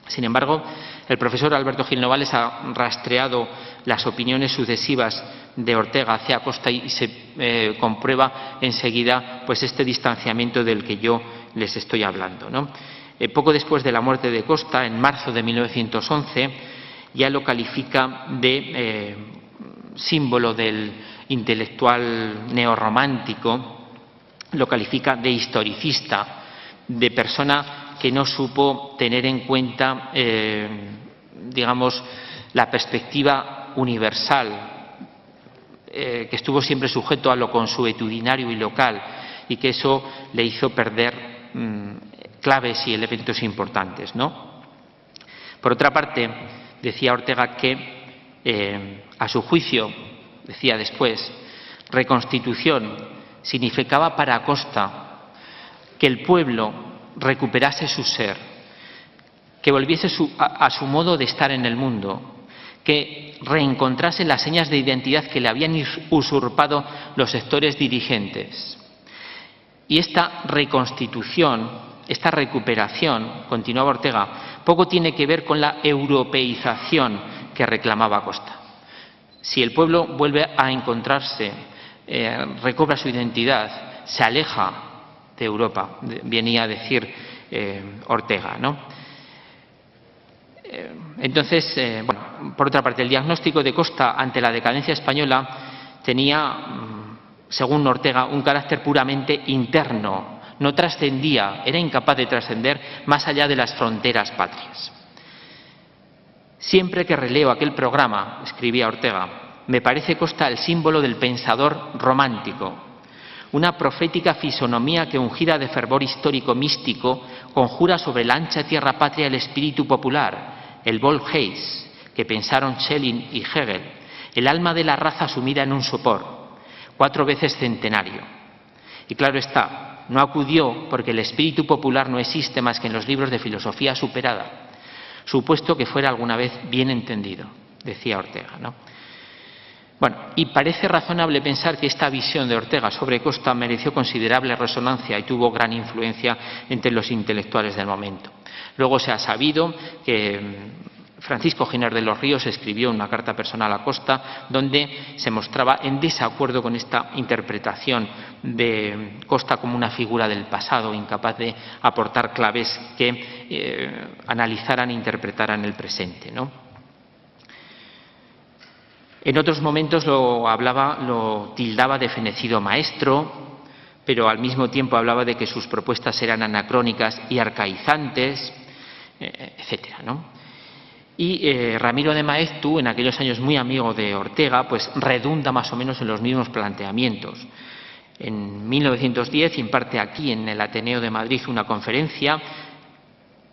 Sin embargo, el profesor Alberto Gil Novales ha rastreado las opiniones sucesivas de Ortega hacia Costa y se comprueba enseguida pues este distanciamiento del que yo les estoy hablando, ¿no? Poco después de la muerte de Costa, en marzo de 1911, ya lo califica de símbolo del intelectual neorromántico, lo califica de historicista, de persona que no supo tener en cuenta, digamos, la perspectiva universal, que estuvo siempre sujeto a lo consuetudinario y local, y que eso le hizo perder claves y elementos importantes, ¿no? Por otra parte, decía Ortega que, a su juicio, decía después, reconstitución significaba para Costa que el pueblo recuperase su ser, que volviese a su modo de estar en el mundo, que reencontrase las señas de identidad que le habían usurpado los sectores dirigentes. Y esta reconstitución, esta recuperación, continuaba Ortega, poco tiene que ver con la europeización que reclamaba Costa. Si el pueblo vuelve a encontrarse, recobra su identidad, se aleja de Europa, venía a decir Ortega, ¿no? Entonces, bueno, por otra parte, el diagnóstico de Costa ante la decadencia española tenía, según Ortega, un carácter puramente interno, no trascendía, era incapaz de trascender más allá de las fronteras patrias. Siempre que releo aquel programa, escribía Ortega, me parece Costa el símbolo del pensador romántico, una profética fisonomía que, ungida de fervor histórico místico, conjura sobre la ancha tierra patria el espíritu popular, el Volksgeist, que pensaron Schelling y Hegel, el alma de la raza sumida en un sopor, 4 veces centenario. Y claro está, no acudió porque el espíritu popular no existe más que en los libros de filosofía superada, supuesto que fuera alguna vez bien entendido, decía Ortega, ¿no? Bueno, y parece razonable pensar que esta visión de Ortega sobre Costa mereció considerable resonancia y tuvo gran influencia entre los intelectuales del momento. Luego se ha sabido que Francisco Giner de los Ríos escribió una carta personal a Costa donde se mostraba en desacuerdo con esta interpretación de Costa como una figura del pasado, incapaz de aportar claves que analizaran e interpretaran el presente, ¿no? En otros momentos lo tildaba de fenecido maestro, pero al mismo tiempo hablaba de que sus propuestas eran anacrónicas y arcaizantes, etcétera, ¿no? Y Ramiro de Maeztu, en aquellos años muy amigo de Ortega, pues redunda más o menos en los mismos planteamientos. En 1910 imparte aquí en el Ateneo de Madrid una conferencia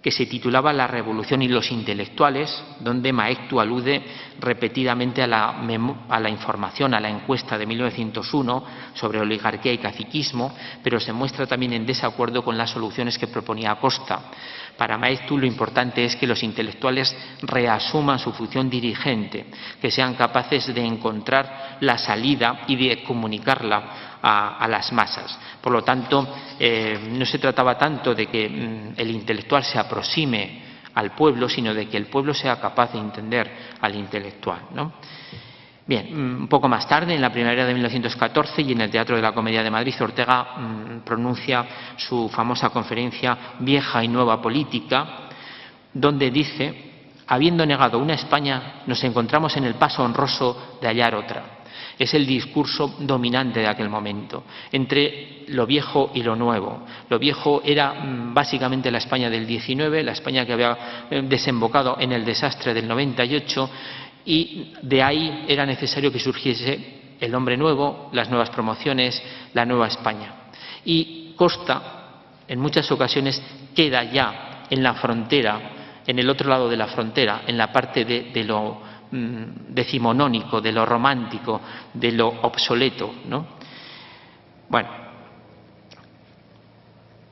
que se titulaba La revolución y los intelectuales, donde Maeztu alude repetidamente a la información, a la encuesta de 1901 sobre oligarquía y caciquismo, pero se muestra también en desacuerdo con las soluciones que proponía Costa. Para Maeztu lo importante es que los intelectuales reasuman su función dirigente, que sean capaces de encontrar la salida y de comunicarla a las masas. Por lo tanto, no se trataba tanto de que el intelectual se aproxime al pueblo, sino de que el pueblo sea capaz de entender al intelectual, ¿no? Bien, un poco más tarde, en la primavera de 1914 y en el Teatro de la Comedia de Madrid, Ortega pronuncia su famosa conferencia Vieja y Nueva Política, donde dice: habiendo negado una España, nos encontramos en el paso honroso de hallar otra. Es el discurso dominante de aquel momento, entre lo viejo y lo nuevo. Lo viejo era básicamente la España del 19, la España que había desembocado en el desastre del 98, y de ahí era necesario que surgiese el hombre nuevo, las nuevas promociones, la nueva España. Y Costa, en muchas ocasiones, queda ya en la frontera, en el otro lado de la frontera, en la parte de lo decimonónico, de lo romántico, de lo obsoleto, ¿no? Bueno,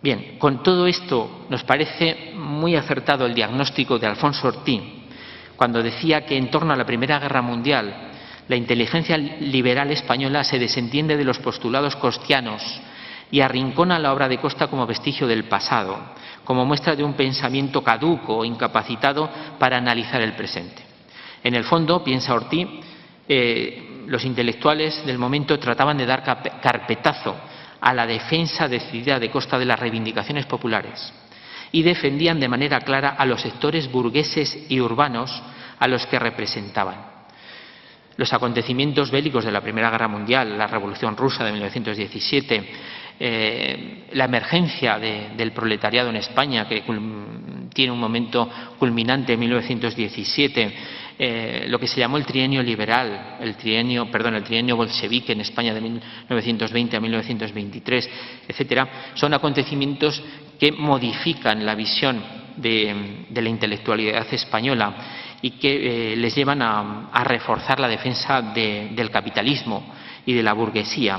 bien, con todo esto nos parece muy acertado el diagnóstico de Alfonso Ortí, cuando decía que en torno a la Primera Guerra Mundial la inteligencia liberal española se desentiende de los postulados costianos y arrincona la obra de Costa como vestigio del pasado, como muestra de un pensamiento caduco o incapacitado para analizar el presente. En el fondo, piensa Ortí, los intelectuales del momento trataban de dar carpetazo a la defensa decidida de Costa de las reivindicaciones populares y defendían de manera clara a los sectores burgueses y urbanos a los que representaban. Los acontecimientos bélicos de la Primera Guerra Mundial, la Revolución Rusa de 1917, la emergencia del proletariado en España, que tiene un momento culminante en 1917, lo que se llamó el trienio liberal, el trienio bolchevique en España de 1920 a 1923, etcétera, son acontecimientos que modifican la visión de la intelectualidad española y que les llevan a reforzar la defensa del capitalismo y de la burguesía.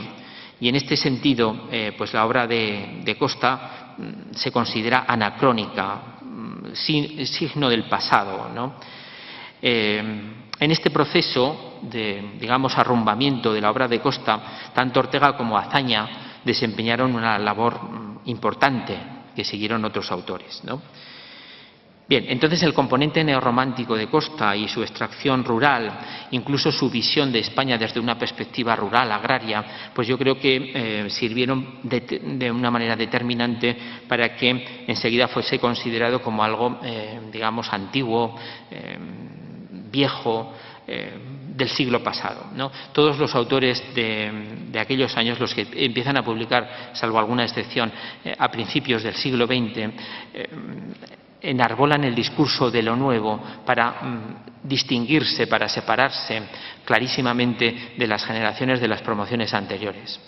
Y en este sentido, pues la obra de Costa se considera anacrónica, signo del pasado, ¿no? En este proceso de, digamos, arrumbamiento de la obra de Costa, tanto Ortega como Azaña desempeñaron una labor importante que siguieron otros autores, ¿no? Bien, entonces el componente neorromántico de Costa y su extracción rural, incluso su visión de España desde una perspectiva rural, agraria, pues yo creo que sirvieron de una manera determinante para que enseguida fuese considerado como algo, digamos, antiguo, viejo, del siglo pasado, ¿no? Todos los autores de aquellos años, los que empiezan a publicar, salvo alguna excepción, a principios del siglo XX, enarbolan el discurso de lo nuevo para distinguirse, para separarse clarísimamente de las generaciones de las promociones anteriores,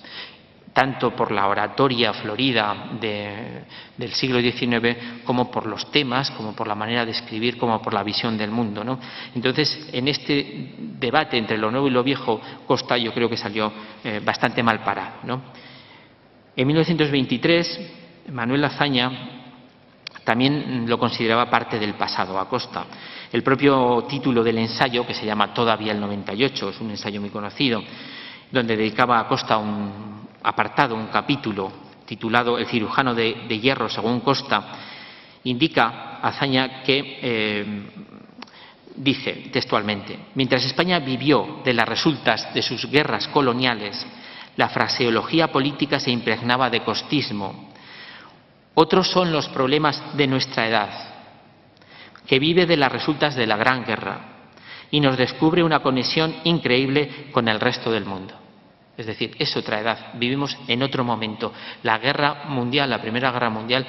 tanto por la oratoria florida del siglo XIX como por los temas, como por la manera de escribir, como por la visión del mundo, ¿no? Entonces, en este debate entre lo nuevo y lo viejo, Costa yo creo que salió bastante mal parado, ¿no? En 1923, Manuel Azaña también lo consideraba parte del pasado a Costa. El propio título del ensayo, que se llama Todavía el 98, es un ensayo muy conocido, donde dedicaba a Costa un apartado, un capítulo titulado El cirujano de hierro según Costa, indica Azaña que dice textualmente: mientras España vivió de las resultas de sus guerras coloniales, la fraseología política se impregnaba de costismo. Otros son los problemas de nuestra edad, que vive de las resultas de la Gran Guerra y nos descubre una conexión increíble con el resto del mundo. Es decir, es otra edad, vivimos en otro momento. La guerra mundial, la Primera Guerra Mundial,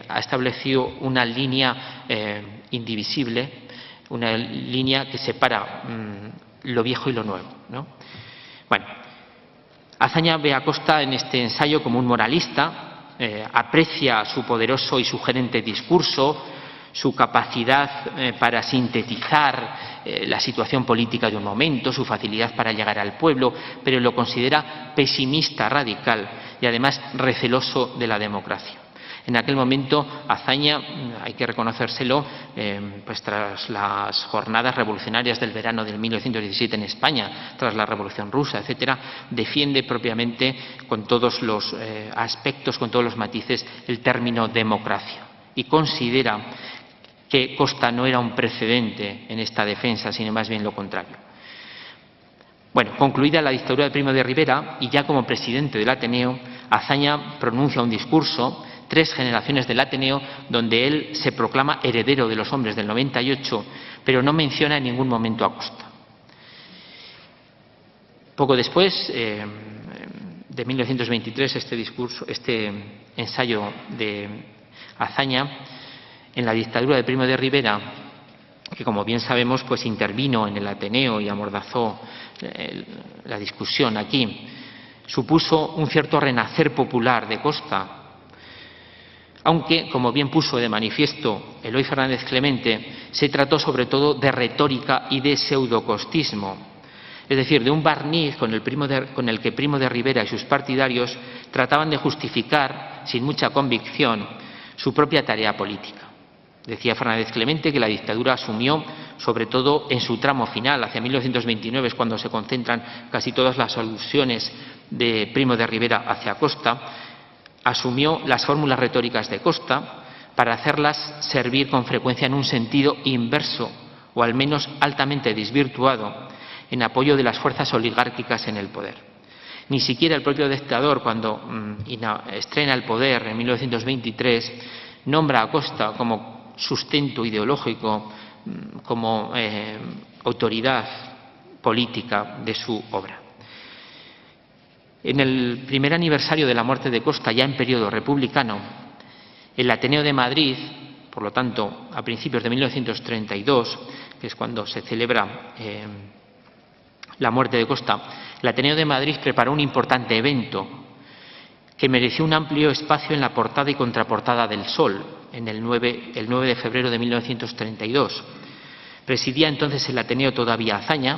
ha establecido una línea indivisible, una línea que separa lo viejo y lo nuevo, ¿no? Bueno, Azaña ve a Costa en este ensayo como un moralista, aprecia su poderoso y sugerente discurso, su capacidad para sintetizar la situación política de un momento, su facilidad para llegar al pueblo, pero lo considera pesimista radical y además receloso de la democracia. En aquel momento, Azaña, hay que reconocérselo, pues tras las jornadas revolucionarias del verano de 1917 en España, tras la Revolución Rusa, etcétera, defiende propiamente con todos los aspectos, con todos los matices, el término democracia y considera que Costa no era un precedente en esta defensa, sino más bien lo contrario. Bueno, concluida la dictadura de Primo de Rivera y ya como presidente del Ateneo, Azaña pronuncia un discurso, 3 generaciones del Ateneo, donde él se proclama heredero de los hombres del 98, pero no menciona en ningún momento a Costa. Poco después, de 1923, este ensayo de Azaña, en la dictadura de Primo de Rivera, que como bien sabemos, pues intervino en el Ateneo y amordazó la discusión aquí, supuso un cierto renacer popular de Costa, aunque, como bien puso de manifiesto Eloy Fernández Clemente, se trató sobre todo de retórica y de pseudocostismo, es decir, de un barniz con el que Primo de Rivera y sus partidarios trataban de justificar, sin mucha convicción, su propia tarea política. Decía Fernández Clemente que la dictadura asumió, sobre todo en su tramo final, hacia 1929, es cuando se concentran casi todas las alusiones de Primo de Rivera hacia Costa, asumió las fórmulas retóricas de Costa para hacerlas servir con frecuencia en un sentido inverso, o al menos altamente desvirtuado, en apoyo de las fuerzas oligárquicas en el poder. Ni siquiera el propio dictador, cuando estrena el poder en 1923, nombra a Costa como sustento ideológico, como autoridad política de su obra. En el primer aniversario de la muerte de Costa, ya en periodo republicano, el Ateneo de Madrid, por lo tanto, a principios de 1932, que es cuando se celebra la muerte de Costa, el Ateneo de Madrid preparó un importante evento que mereció un amplio espacio en la portada y contraportada del Sol, el 9 de febrero de 1932. Presidía entonces el Ateneo todavía Azaña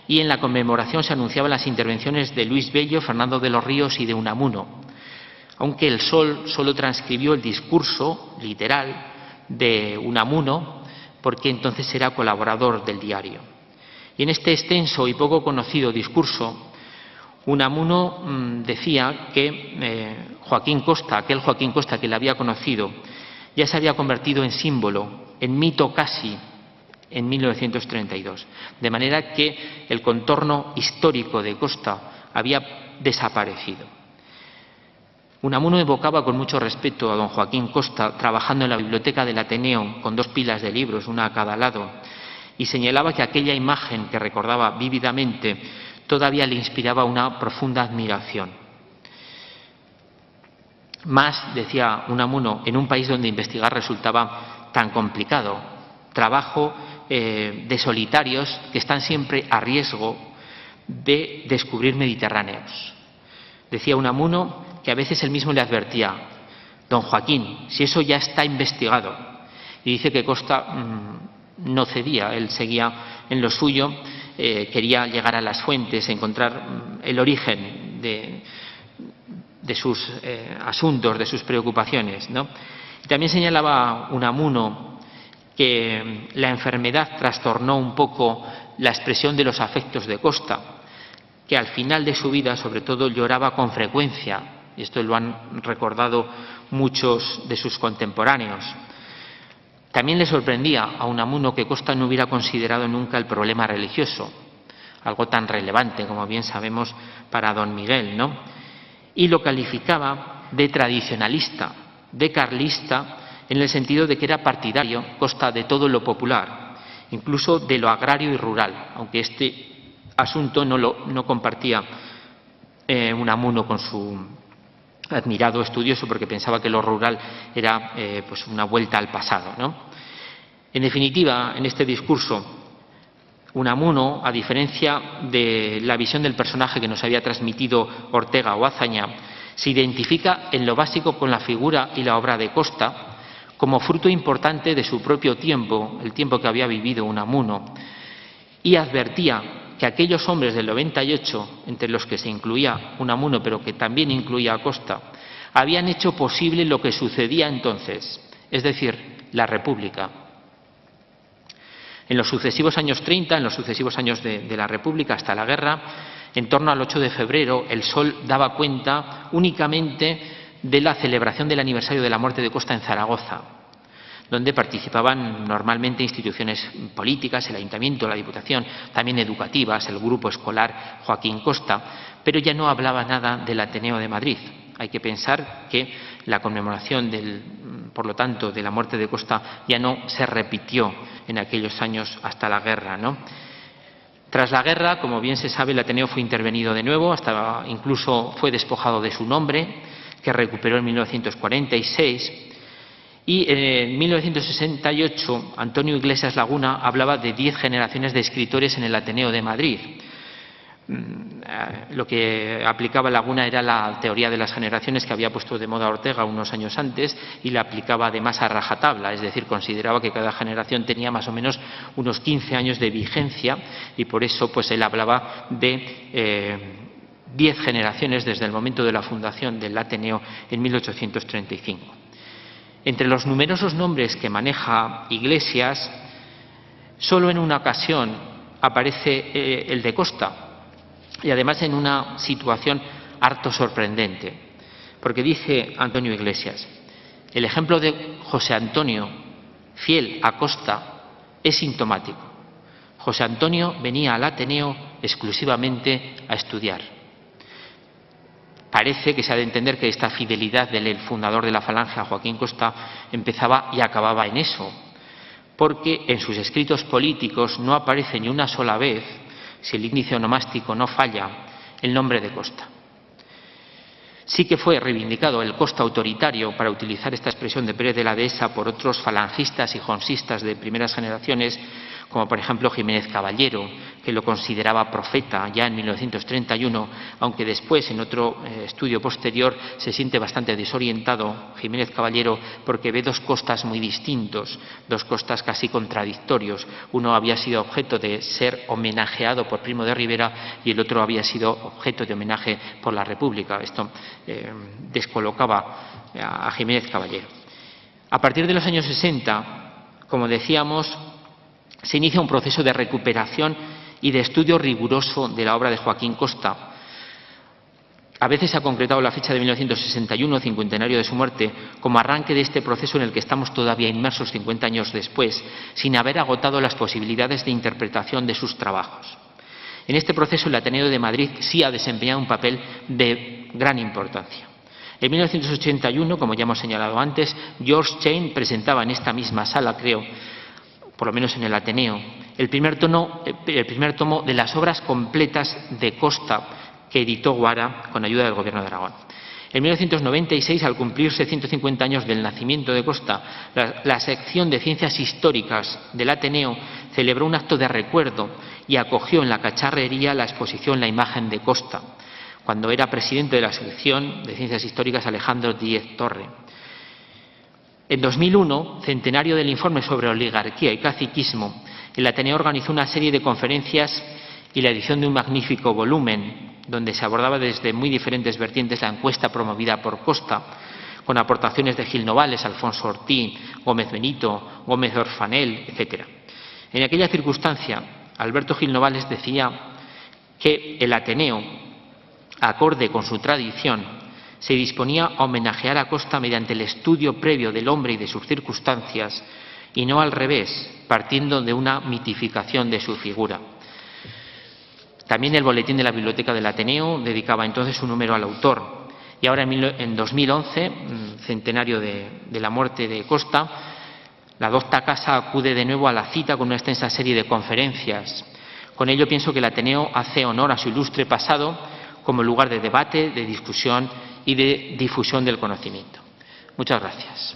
y en la conmemoración se anunciaban las intervenciones de Luis Bello, Fernando de los Ríos y de Unamuno, aunque el Sol solo transcribió el discurso literal de Unamuno porque entonces era colaborador del diario. Y en este extenso y poco conocido discurso, Unamuno decía que Joaquín Costa, aquel Joaquín Costa que le había conocido, ya se había convertido en símbolo, en mito casi, en 1932. De manera que el contorno histórico de Costa había desaparecido. Unamuno evocaba con mucho respeto a don Joaquín Costa, trabajando en la biblioteca del Ateneo con 2 pilas de libros, una a cada lado, y señalaba que aquella imagen que recordaba vívidamente todavía le inspiraba una profunda admiración. Más, decía Unamuno, en un país donde investigar resultaba tan complicado, trabajo de solitarios que están siempre a riesgo de descubrir Mediterráneos. Decía Unamuno que a veces él mismo le advertía: don Joaquín, si eso ya está investigado. Y dice que Costa no cedía, él seguía en lo suyo, quería llegar a las fuentes, encontrar el origen de sus asuntos, de sus preocupaciones, ¿no? Y también señalaba Unamuno que la enfermedad trastornó un poco la expresión de los afectos de Costa, que al final de su vida, sobre todo, lloraba con frecuencia, y esto lo han recordado muchos de sus contemporáneos. También le sorprendía a Unamuno que Costa no hubiera considerado nunca el problema religioso, algo tan relevante, como bien sabemos, para don Miguel, ¿no? Y lo calificaba de tradicionalista, de carlista, en el sentido de que era partidario, Costa, de todo lo popular, incluso de lo agrario y rural, aunque este asunto no compartía Unamuno con su admirado estudioso, porque pensaba que lo rural era pues una vuelta al pasado, ¿no? En definitiva, en este discurso, Unamuno, a diferencia de la visión del personaje que nos había transmitido Ortega o Azaña, se identifica en lo básico con la figura y la obra de Costa como fruto importante de su propio tiempo, el tiempo que había vivido Unamuno, y advertía que aquellos hombres del 98, entre los que se incluía Unamuno, pero que también incluía a Costa, habían hecho posible lo que sucedía entonces, es decir, la República. En los sucesivos años 30, en los sucesivos años de la República hasta la guerra, en torno al 8 de febrero, el Sol daba cuenta únicamente de la celebración del aniversario de la muerte de Costa en Zaragoza, donde participaban normalmente instituciones políticas, el Ayuntamiento, la Diputación, también educativas, el Grupo Escolar Joaquín Costa, pero ya no hablaba nada del Ateneo de Madrid. Hay que pensar que la conmemoración, por lo tanto, de la muerte de Costa ya no se repitió en aquellos años hasta la guerra, ¿no? Tras la guerra, como bien se sabe, el Ateneo fue intervenido de nuevo, hasta incluso fue despojado de su nombre, que recuperó en 1946. Y en 1968, Antonio Iglesias Laguna hablaba de 10 generaciones de escritores en el Ateneo de Madrid. Lo que aplicaba Laguna era la teoría de las generaciones que había puesto de moda Ortega unos años antes, y la aplicaba además a rajatabla, es decir, consideraba que cada generación tenía más o menos unos 15 años de vigencia, y por eso pues él hablaba de 10 generaciones desde el momento de la fundación del Ateneo en 1835. Entre los numerosos nombres que maneja Iglesias, solo en una ocasión aparece el de Costa, y además en una situación harto sorprendente, porque dice Antonio Iglesias: el ejemplo de José Antonio, fiel a Costa, es sintomático. José Antonio venía al Ateneo exclusivamente a estudiar. Parece que se ha de entender que esta fidelidad del fundador de la Falange, a Joaquín Costa, empezaba y acababa en eso, porque en sus escritos políticos no aparece ni una sola vez, si el índice onomástico no falla, el nombre de Costa. Sí que fue reivindicado el Costa autoritario, para utilizar esta expresión de Pérez de la Dehesa, por otros falangistas y jonsistas de primeras generaciones, como por ejemplo Jiménez Caballero, que lo consideraba profeta ya en 1931, aunque después, en otro estudio posterior, se siente bastante desorientado Jiménez Caballero, porque ve dos Costas muy distintos, dos Costas casi contradictorios. Uno había sido objeto de ser homenajeado por Primo de Rivera y el otro había sido objeto de homenaje por la República. Esto descolocaba a Jiménez Caballero. A partir de los años 60, como decíamos, se inicia un proceso de recuperación y de estudio riguroso de la obra de Joaquín Costa. A veces se ha concretado la fecha de 1961, cincuentenario de su muerte, como arranque de este proceso en el que estamos todavía inmersos 50 años después, sin haber agotado las posibilidades de interpretación de sus trabajos. En este proceso el Ateneo de Madrid sí ha desempeñado un papel de gran importancia. En 1981, como ya hemos señalado antes, George Chain presentaba en esta misma sala, creo, por lo menos en el Ateneo, el primer tomo de las obras completas de Costa que editó Guara con ayuda del Gobierno de Aragón. En 1996, al cumplirse 150 años del nacimiento de Costa, la sección de Ciencias Históricas del Ateneo celebró un acto de recuerdo y acogió en la cacharrería la exposición La imagen de Costa, cuando era presidente de la sección de Ciencias Históricas Alejandro Díez Torre. En 2001, centenario del informe sobre oligarquía y caciquismo, el Ateneo organizó una serie de conferencias y la edición de un magnífico volumen donde se abordaba desde muy diferentes vertientes la encuesta promovida por Costa, con aportaciones de Gil Novales, Alfonso Ortín, Gómez Benito, Gómez Orfanel, etc. En aquella circunstancia, Alberto Gil Novales decía que el Ateneo, acorde con su tradición, se disponía a homenajear a Costa mediante el estudio previo del hombre y de sus circunstancias, y no al revés, partiendo de una mitificación de su figura. También el Boletín de la Biblioteca del Ateneo dedicaba entonces un número al autor. Y ahora, en 2011, centenario de la muerte de Costa, la docta Casa acude de nuevo a la cita con una extensa serie de conferencias. Con ello pienso que el Ateneo hace honor a su ilustre pasado, como lugar de debate, de discusión y de difusión del conocimiento. Muchas gracias.